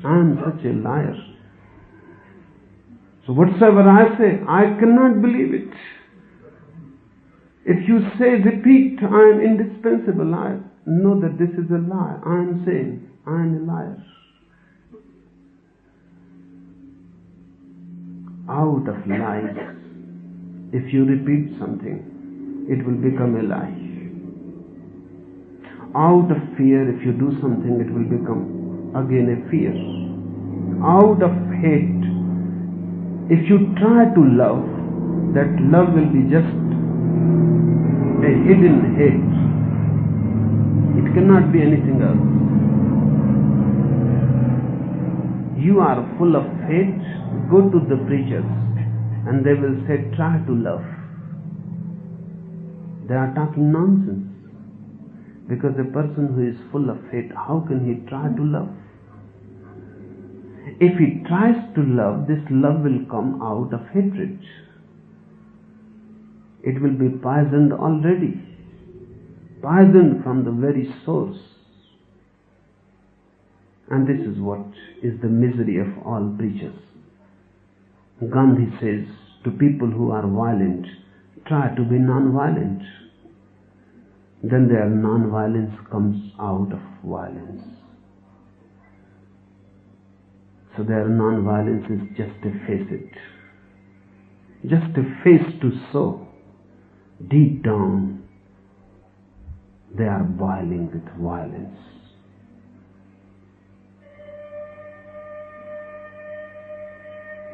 I am such a liar. So whatsoever I say, I cannot believe it. If you say, repeat, I am indispensable, I know that this is a lie. I am saying, I am a liar. Out of lies, if you repeat something, it will become a lie. Out of fear, if you do something, it will become again a fear. Out of hate, if you try to love, that love will be just a hidden hate. It cannot be anything else. You are full of hate, go to the preachers and they will say, try to love. They are talking nonsense. Because a person who is full of hate, how can he try to love? If he tries to love, this love will come out of hatred. It will be poisoned already. Poisoned from the very source. And this is what is the misery of all preachers. Gandhi says to people who are violent, try to be non-violent. Then their non-violence comes out of violence. So their non-violence is just a facet. Just a face to sow. Deep down, they are boiling with violence.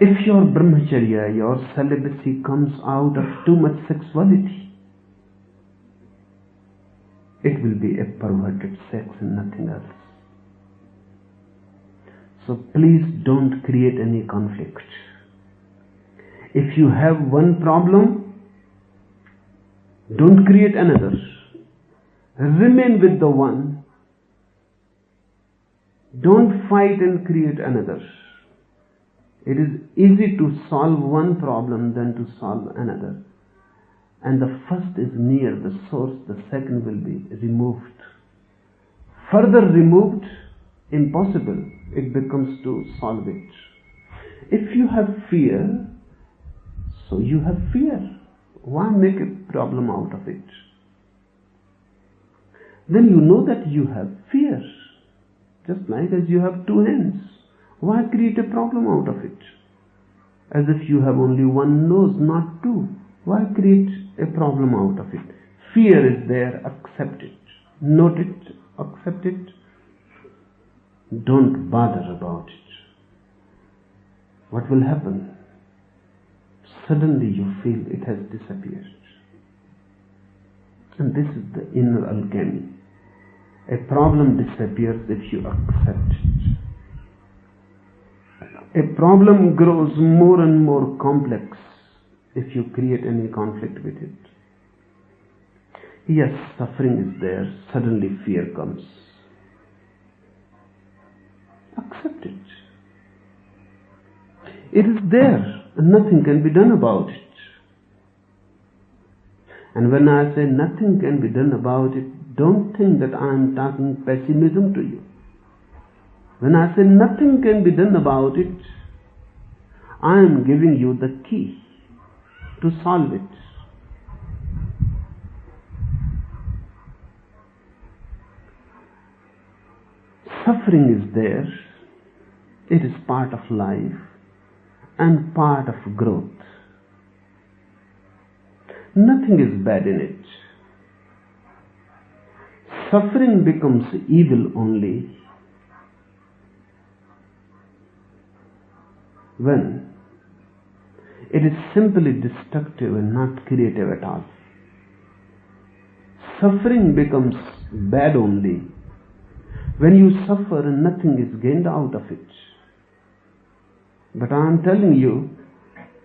If your brahmacharya, your celibacy comes out of too much sexuality, it will be a perverted sex and nothing else. So please don't create any conflict. If you have one problem, don't create another. Remain with the one. Don't fight and create another. It is easy to solve one problem than to solve another. And the first is near the source, the second will be removed. Further removed, impossible. It becomes to solve it. If you have fear, so you have fear. Why make a problem out of it? Then you know that you have fear. Just like as you have two hands. Why create a problem out of it? As if you have only one nose, not two. Why create a problem out of it? Fear is there, accept it. Note it, accept it. Don't bother about it. What will happen? Suddenly you feel it has disappeared. And this is the inner alchemy. A problem disappears if you accept it. A problem grows more and more complex if you create any conflict with it. Yes, suffering is there, suddenly fear comes. Accept it. It is there, and nothing can be done about it. And when I say nothing can be done about it, don't think that I am talking pessimism to you. When I say nothing can be done about it, I am giving you the key to solve it. Suffering is there. It is part of life and part of growth. Nothing is bad in it. Suffering becomes evil only when it is simply destructive and not creative at all. Suffering becomes bad only when you suffer and nothing is gained out of it. But I am telling you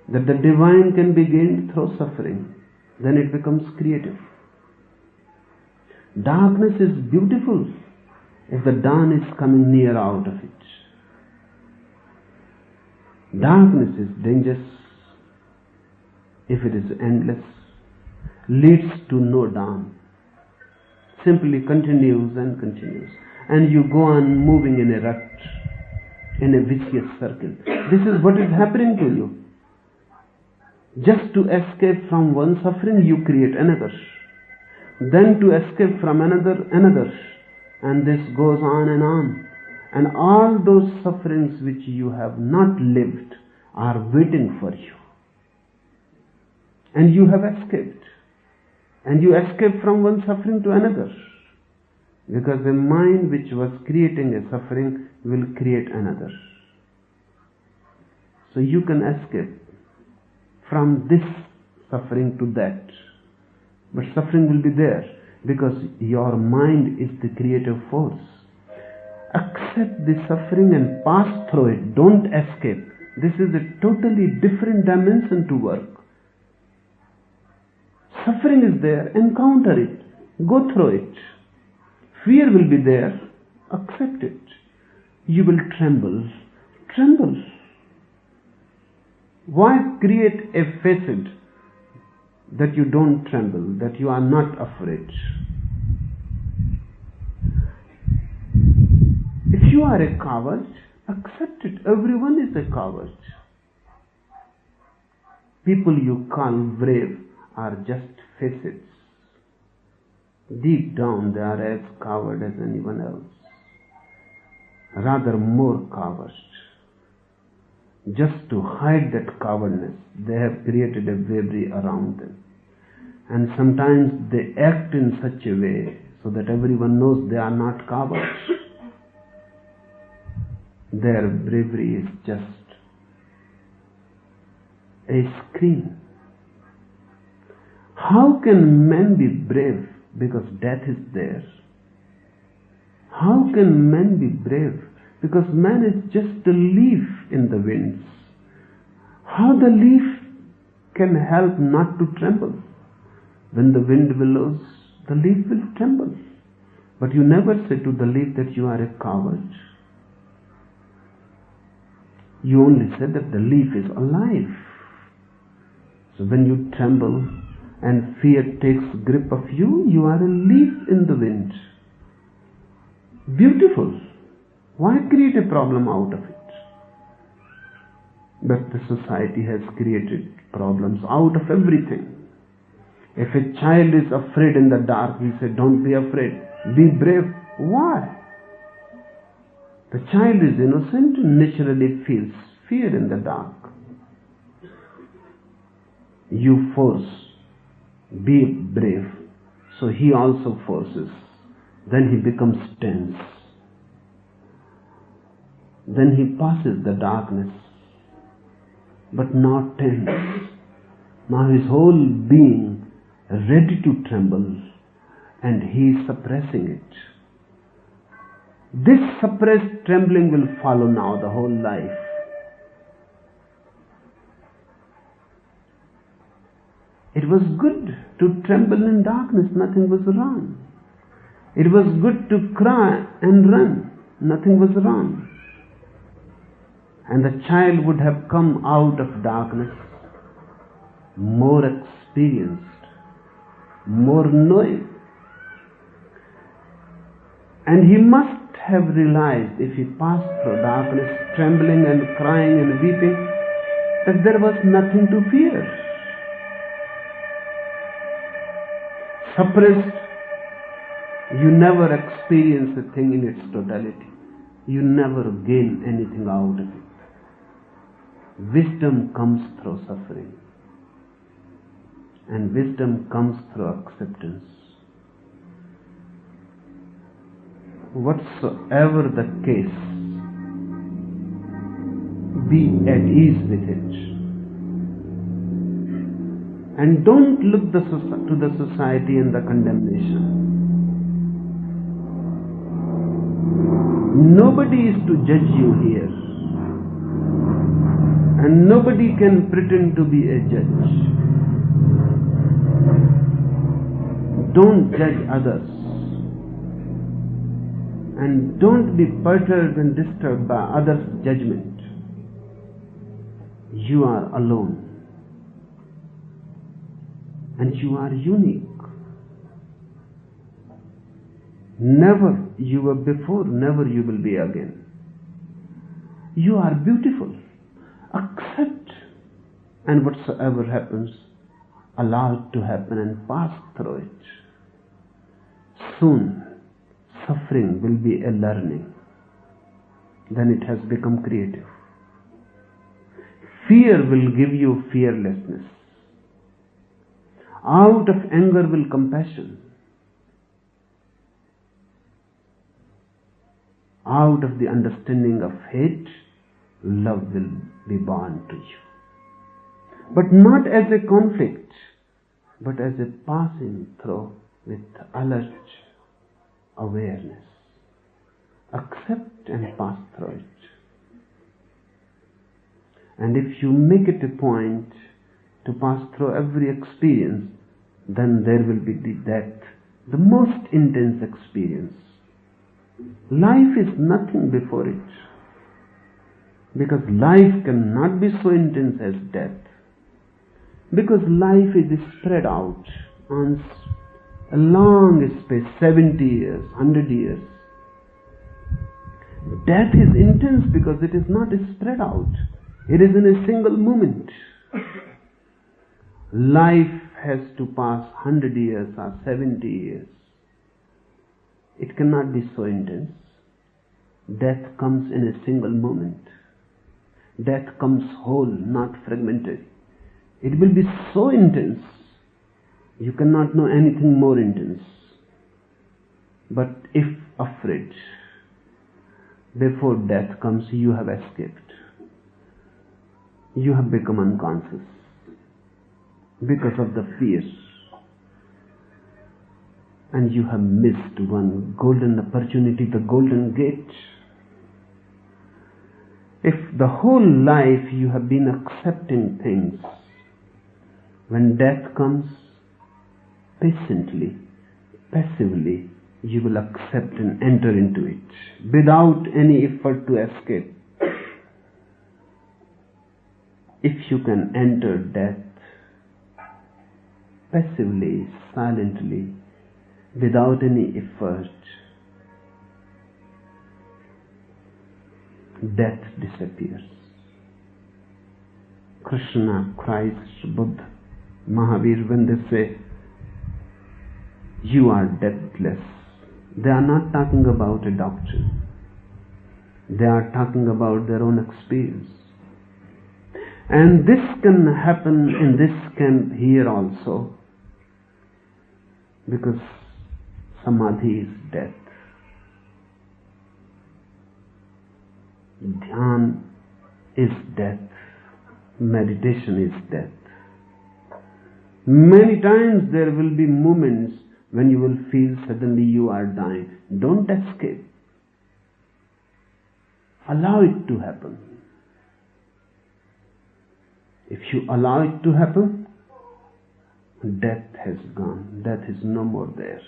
that the divine can be gained through suffering. Then it becomes creative. Darkness is beautiful if the dawn is coming near out of it. Darkness is dangerous if it is endless, leads to no dawn. Simply continues and continues. And you go on moving in a rut, in a vicious circle. This is what is happening to you. Just to escape from one suffering, you create another. Then to escape from another. And this goes on. And all those sufferings which you have not lived are waiting for you. And you have escaped. And you escape from one suffering to another. Because the mind which was creating a suffering will create another. So you can escape from this suffering to that. But suffering will be there because your mind is the creative force. Accept the suffering and pass through it. Don't escape. This is a totally different dimension to work. Suffering is there. Encounter it. Go through it. Fear will be there. Accept it. You will tremble. Tremble. Why create a facade that you don't tremble, that you are not afraid? If you are a coward, accept it. Everyone is a coward. People you call brave are just facades. Deep down they are as coward as anyone else. Rather more cowards. Just to hide that cowardness, they have created a bravery around them. And sometimes they act in such a way so that everyone knows they are not cowards. Their bravery is just a screen. How can men be brave? Because death is there. How can men be brave? Because man is just a leaf in the winds. How the leaf can help not to tremble? When the wind blows, the leaf will tremble. But you never say to the leaf that you are a coward. You only say that the leaf is alive. So when you tremble and fear takes grip of you, you are a leaf in the wind. Beautiful. Why create a problem out of it? But the society has created problems out of everything. If a child is afraid in the dark, we say, don't be afraid, be brave. Why? The child is innocent and naturally feels fear in the dark. You force, be brave. So he also forces. Then he becomes tense. Then he passes the darkness, but not tense. Now his whole being ready to tremble, and he is suppressing it. This suppressed trembling will follow now the whole life. It was good to tremble in darkness, nothing was wrong. It was good to cry and run, nothing was wrong. And the child would have come out of darkness more experienced, more knowing. And he must have realized, if he passed through darkness, trembling and crying and weeping, that there was nothing to fear. Suppressed, you never experience a thing in its totality. You never gain anything out of it. Wisdom comes through suffering, and wisdom comes through acceptance. Whatsoever the case, be at ease with it. And don't look to the society and the condemnation. Nobody is to judge you here. And nobody can pretend to be a judge. Don't judge others. And don't be perturbed and disturbed by others' judgment. You are alone. And you are unique. Never you were before, never you will be again. You are beautiful. Accept And whatsoever happens, allow it to happen and pass through it. Soon, suffering will be a learning. Then it has become creative. Fear will give you fearlessness. Out of anger will compassion. Out of the understanding of hate, love will be born to you. But not as a conflict, but as a passing through with alert awareness. Accept and pass through it. And if you make it a point to pass through every experience, then there will be the death, the most intense experience. Life is nothing before it, because life cannot be so intense as death, because life is spread out on a long space, 70 years, 100 years. Death is intense because it is not spread out. It is in a single moment. Life has to pass 100 years or 70 years. It cannot be so intense. Death comes in a single moment. Death comes whole, not fragmentary. It will be so intense, you cannot know anything more intense. But if afraid, before death comes, you have escaped. You have become unconscious because of the fear. And you have missed one golden opportunity, the golden gate. If the whole life you have been accepting things, when death comes, patiently, passively, you will accept and enter into it without any effort to escape. If you can enter death passively, silently, without any effort, death disappears. Krishna, Christ, Buddha, Mahavir, when they say, you are deathless, they are not talking about a doctrine. They are talking about their own experience. And this can happen in this camp here also, because samadhi is death. Dhyan is death. Meditation is death. Many times there will be moments when you will feel suddenly you are dying. Don't escape. Allow it to happen. If you allow it to happen, death has gone. Death is no more there.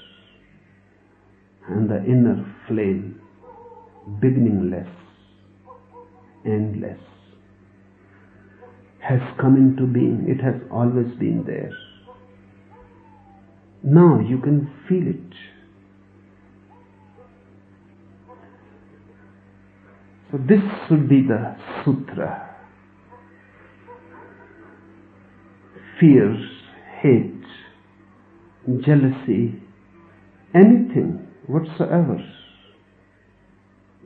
And the inner flame, beginningless, endless, has come into being. It has always been there. Now you can feel it. So this should be the sutra. Fear, hate, jealousy, anything whatsoever.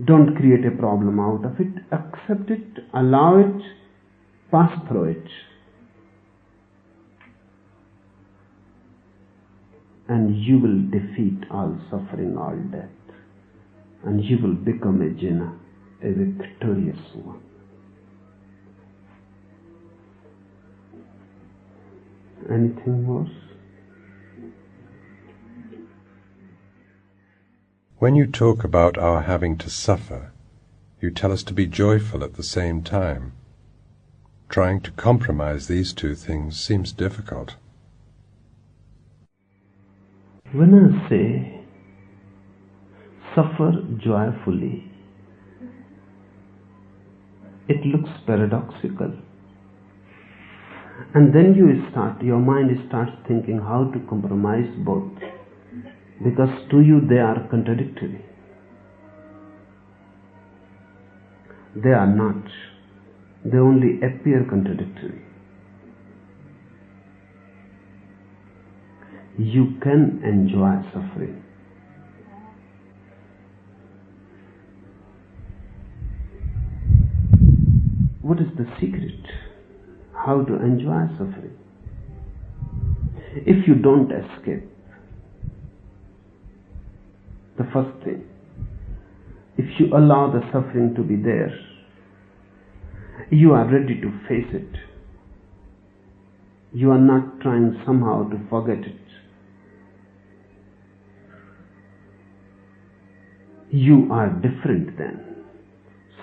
Don't create a problem out of it. Accept it, allow it, pass through it. And you will defeat all suffering, all death. And you will become a Jina, a victorious one. Anything more? When you talk about our having to suffer, you tell us to be joyful at the same time. Trying to compromise these two things seems difficult. When I say suffer joyfully, it looks paradoxical. And then your mind starts thinking how to compromise both, because to you they are contradictory. They are not. They only appear contradictory. you can enjoy suffering. What is the secret? How to enjoy suffering? If you don't escape, the first thing, if you allow the suffering to be there, you are ready to face it. You are not trying somehow to forget it. You are different then.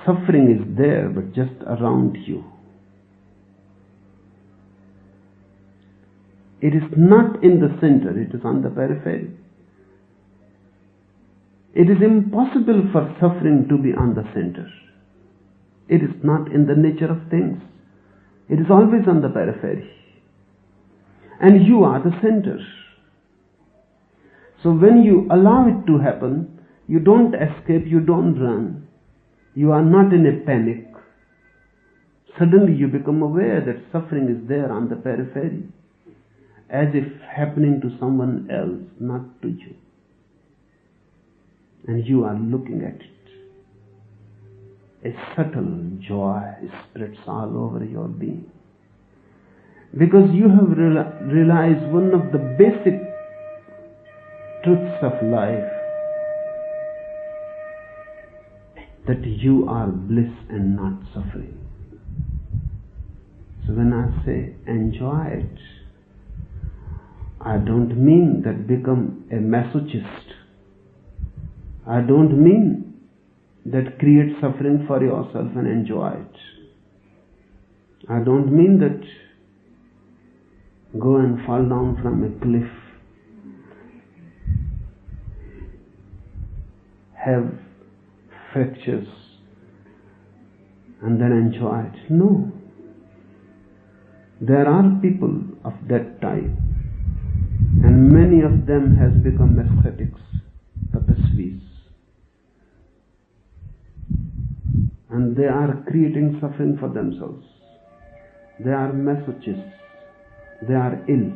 Suffering is there, but just around you. It is not in the center, it is on the periphery. It is impossible for suffering to be on the center. It is not in the nature of things. It is always on the periphery. And you are the center. So when you allow it to happen, you don't escape, you don't run. You are not in a panic. Suddenly you become aware that suffering is there on the periphery, as if happening to someone else, not to you. And you are looking at it. A subtle joy spreads all over your being. Because you have realized one of the basic truths of life, that you are bliss and not suffering. So when I say enjoy it, I don't mean that become a masochist. I don't mean that create suffering for yourself and enjoy it. I don't mean that go and fall down from a cliff, have fractures, and then enjoy it. No. There are people of that type, and many of them has become ascetics, tapasvis, and they are creating suffering for themselves. They are masochists. They are ill.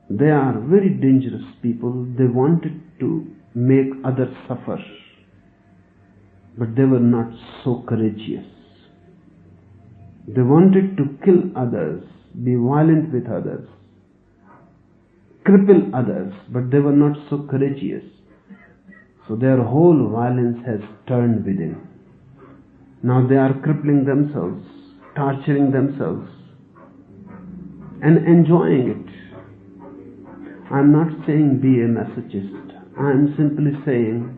They are very dangerous people. They wanted to make others suffer, but they were not so courageous. They wanted to kill others, be violent with others, cripple others, but they were not so courageous. So their whole violence has turned within. Now they are crippling themselves, torturing themselves, and enjoying it. I am not saying be a masochist. I am simply saying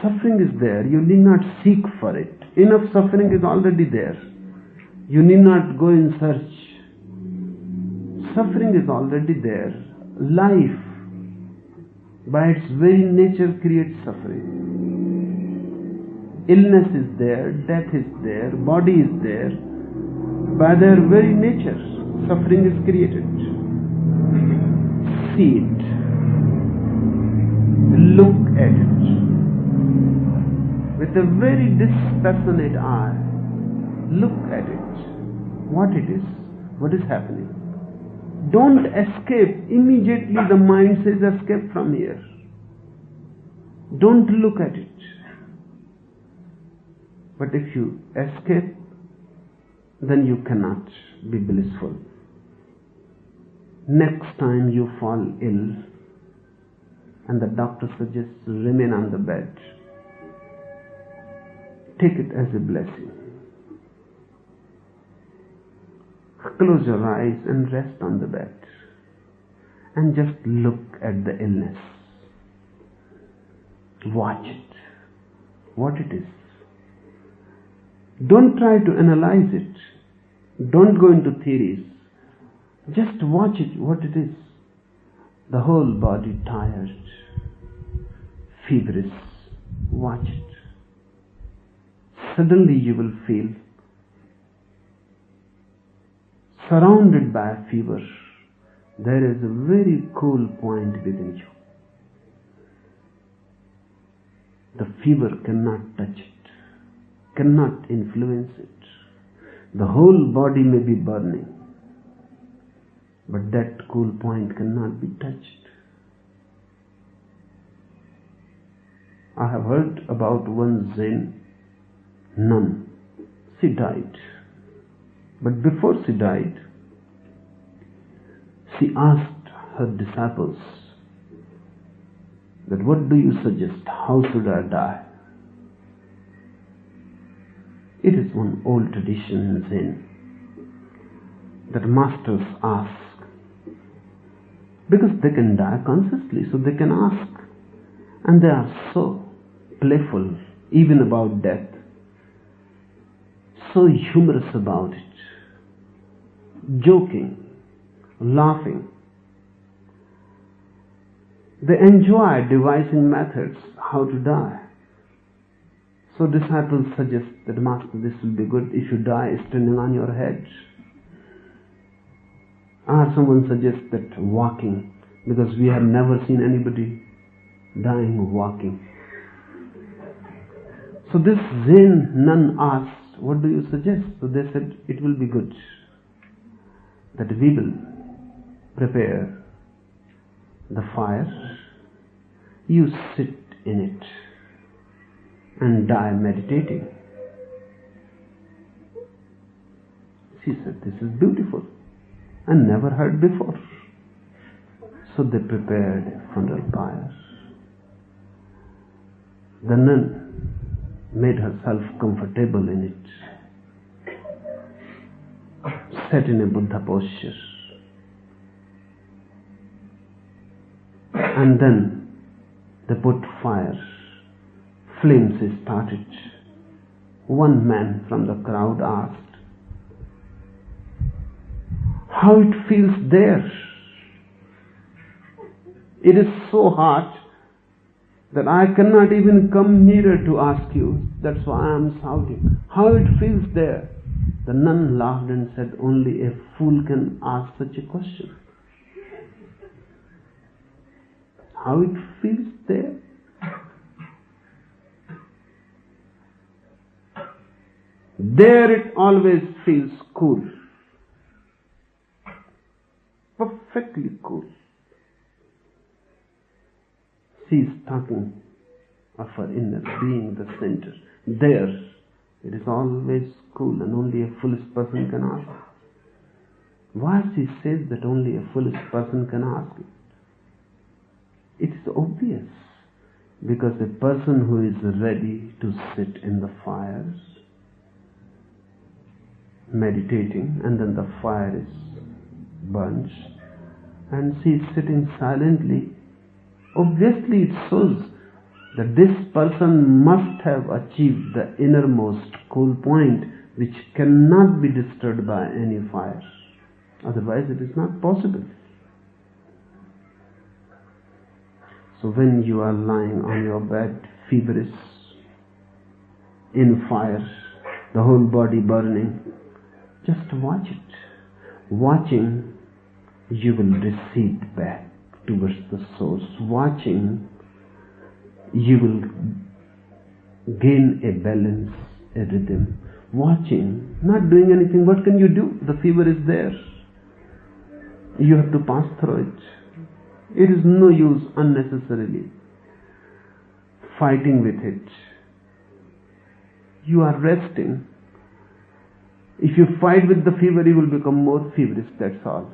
suffering is there. You need not seek for it. Enough suffering is already there. You need not go in search. Suffering is already there. Life, by its very nature, creates suffering. Illness is there, death is there, body is there. By their very nature, suffering is created. See it. Look at it. With a very dispassionate eye, look at it. What it is, what is happening. Don't escape. Immediately the mind says escape from here. Don't look at it. But if you escape, then you cannot be blissful. Next time you fall ill and the doctor suggests remain on the bed, take it as a blessing. Close your eyes and rest on the bed and just look at the illness. Watch it, what it is. Don't try to analyze it. Don't go into theories. Just watch it, what it is. The whole body tired, feverish. Watch it. Suddenly you will feel surrounded by a fever. There is a very cool point within you. The fever cannot touch it, cannot influence it. The whole body may be burning, but that cool point cannot be touched. I have heard about one Zen nun. She died. But before she died, she asked her disciples that, what do you suggest? How should I die? It is one old tradition in Zen that masters ask, because they can die consciously, so they can ask, and they are so playful even about death, so humorous about it, joking, laughing. They enjoy devising methods how to die. So disciples suggest that, Master, this will be good if you die standing on your head. Or someone suggests that walking, because we have never seen anybody dying walking. So this Zen nun asked, what do you suggest? So they said, it will be good that we will prepare the fire, you sit in it and die meditating. She said, this is beautiful and never heard before. So they prepared a funeral pyre. The nun made herself comfortable in it, sat in a Buddha posture, and then they put fire. Flames started. One man from the crowd asked, how it feels there? It is so hot that I cannot even come nearer to ask you. That's why I am shouting. How it feels there? The nun laughed and said, only a fool can ask such a question. How it feels there? There it always feels cool. Perfectly cool. She is talking of her inner being, the center. There, it is always cool and only a foolish person can ask. Why she says that only a foolish person can ask it? It is obvious, because a person who is ready to sit in the fire, meditating, and then the fire is burnt, and she is sitting silently, obviously it shows that this person must have achieved the innermost cool point which cannot be disturbed by any fire. Otherwise it is not possible. So when you are lying on your bed, feverish, in fire, the whole body burning, just watch it. Watching, you will recede back towards the source. Watching, you will gain a balance, a rhythm. Watching, not doing anything, what can you do? The fever is there. You have to pass through it. It is no use unnecessarily fighting with it. You are resting. If you fight with the fever, you will become more feverish, that's all.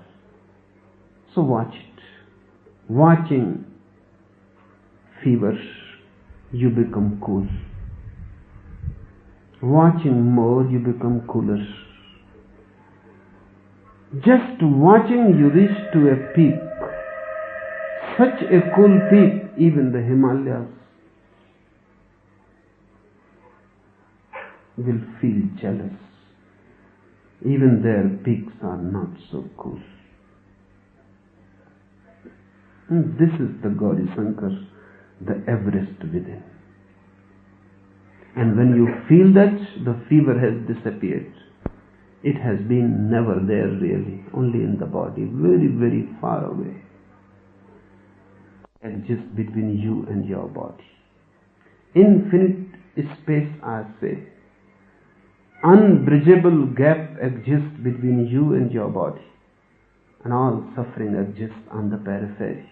So watch it. Watching fever, you become cool. Watching more, you become cooler. Just watching, you reach to a peak. Such a cool peak, even the Himalayas will feel jealous. Even their peaks are not so cool. And this is the Gauri Shankar, the Everest within. And when you feel that the fever has disappeared, it has been never there really, only in the body, very, very far away. Exists between you and your body. Infinite space, I say. Unbridgeable gap exists between you and your body. and all suffering exists on the periphery.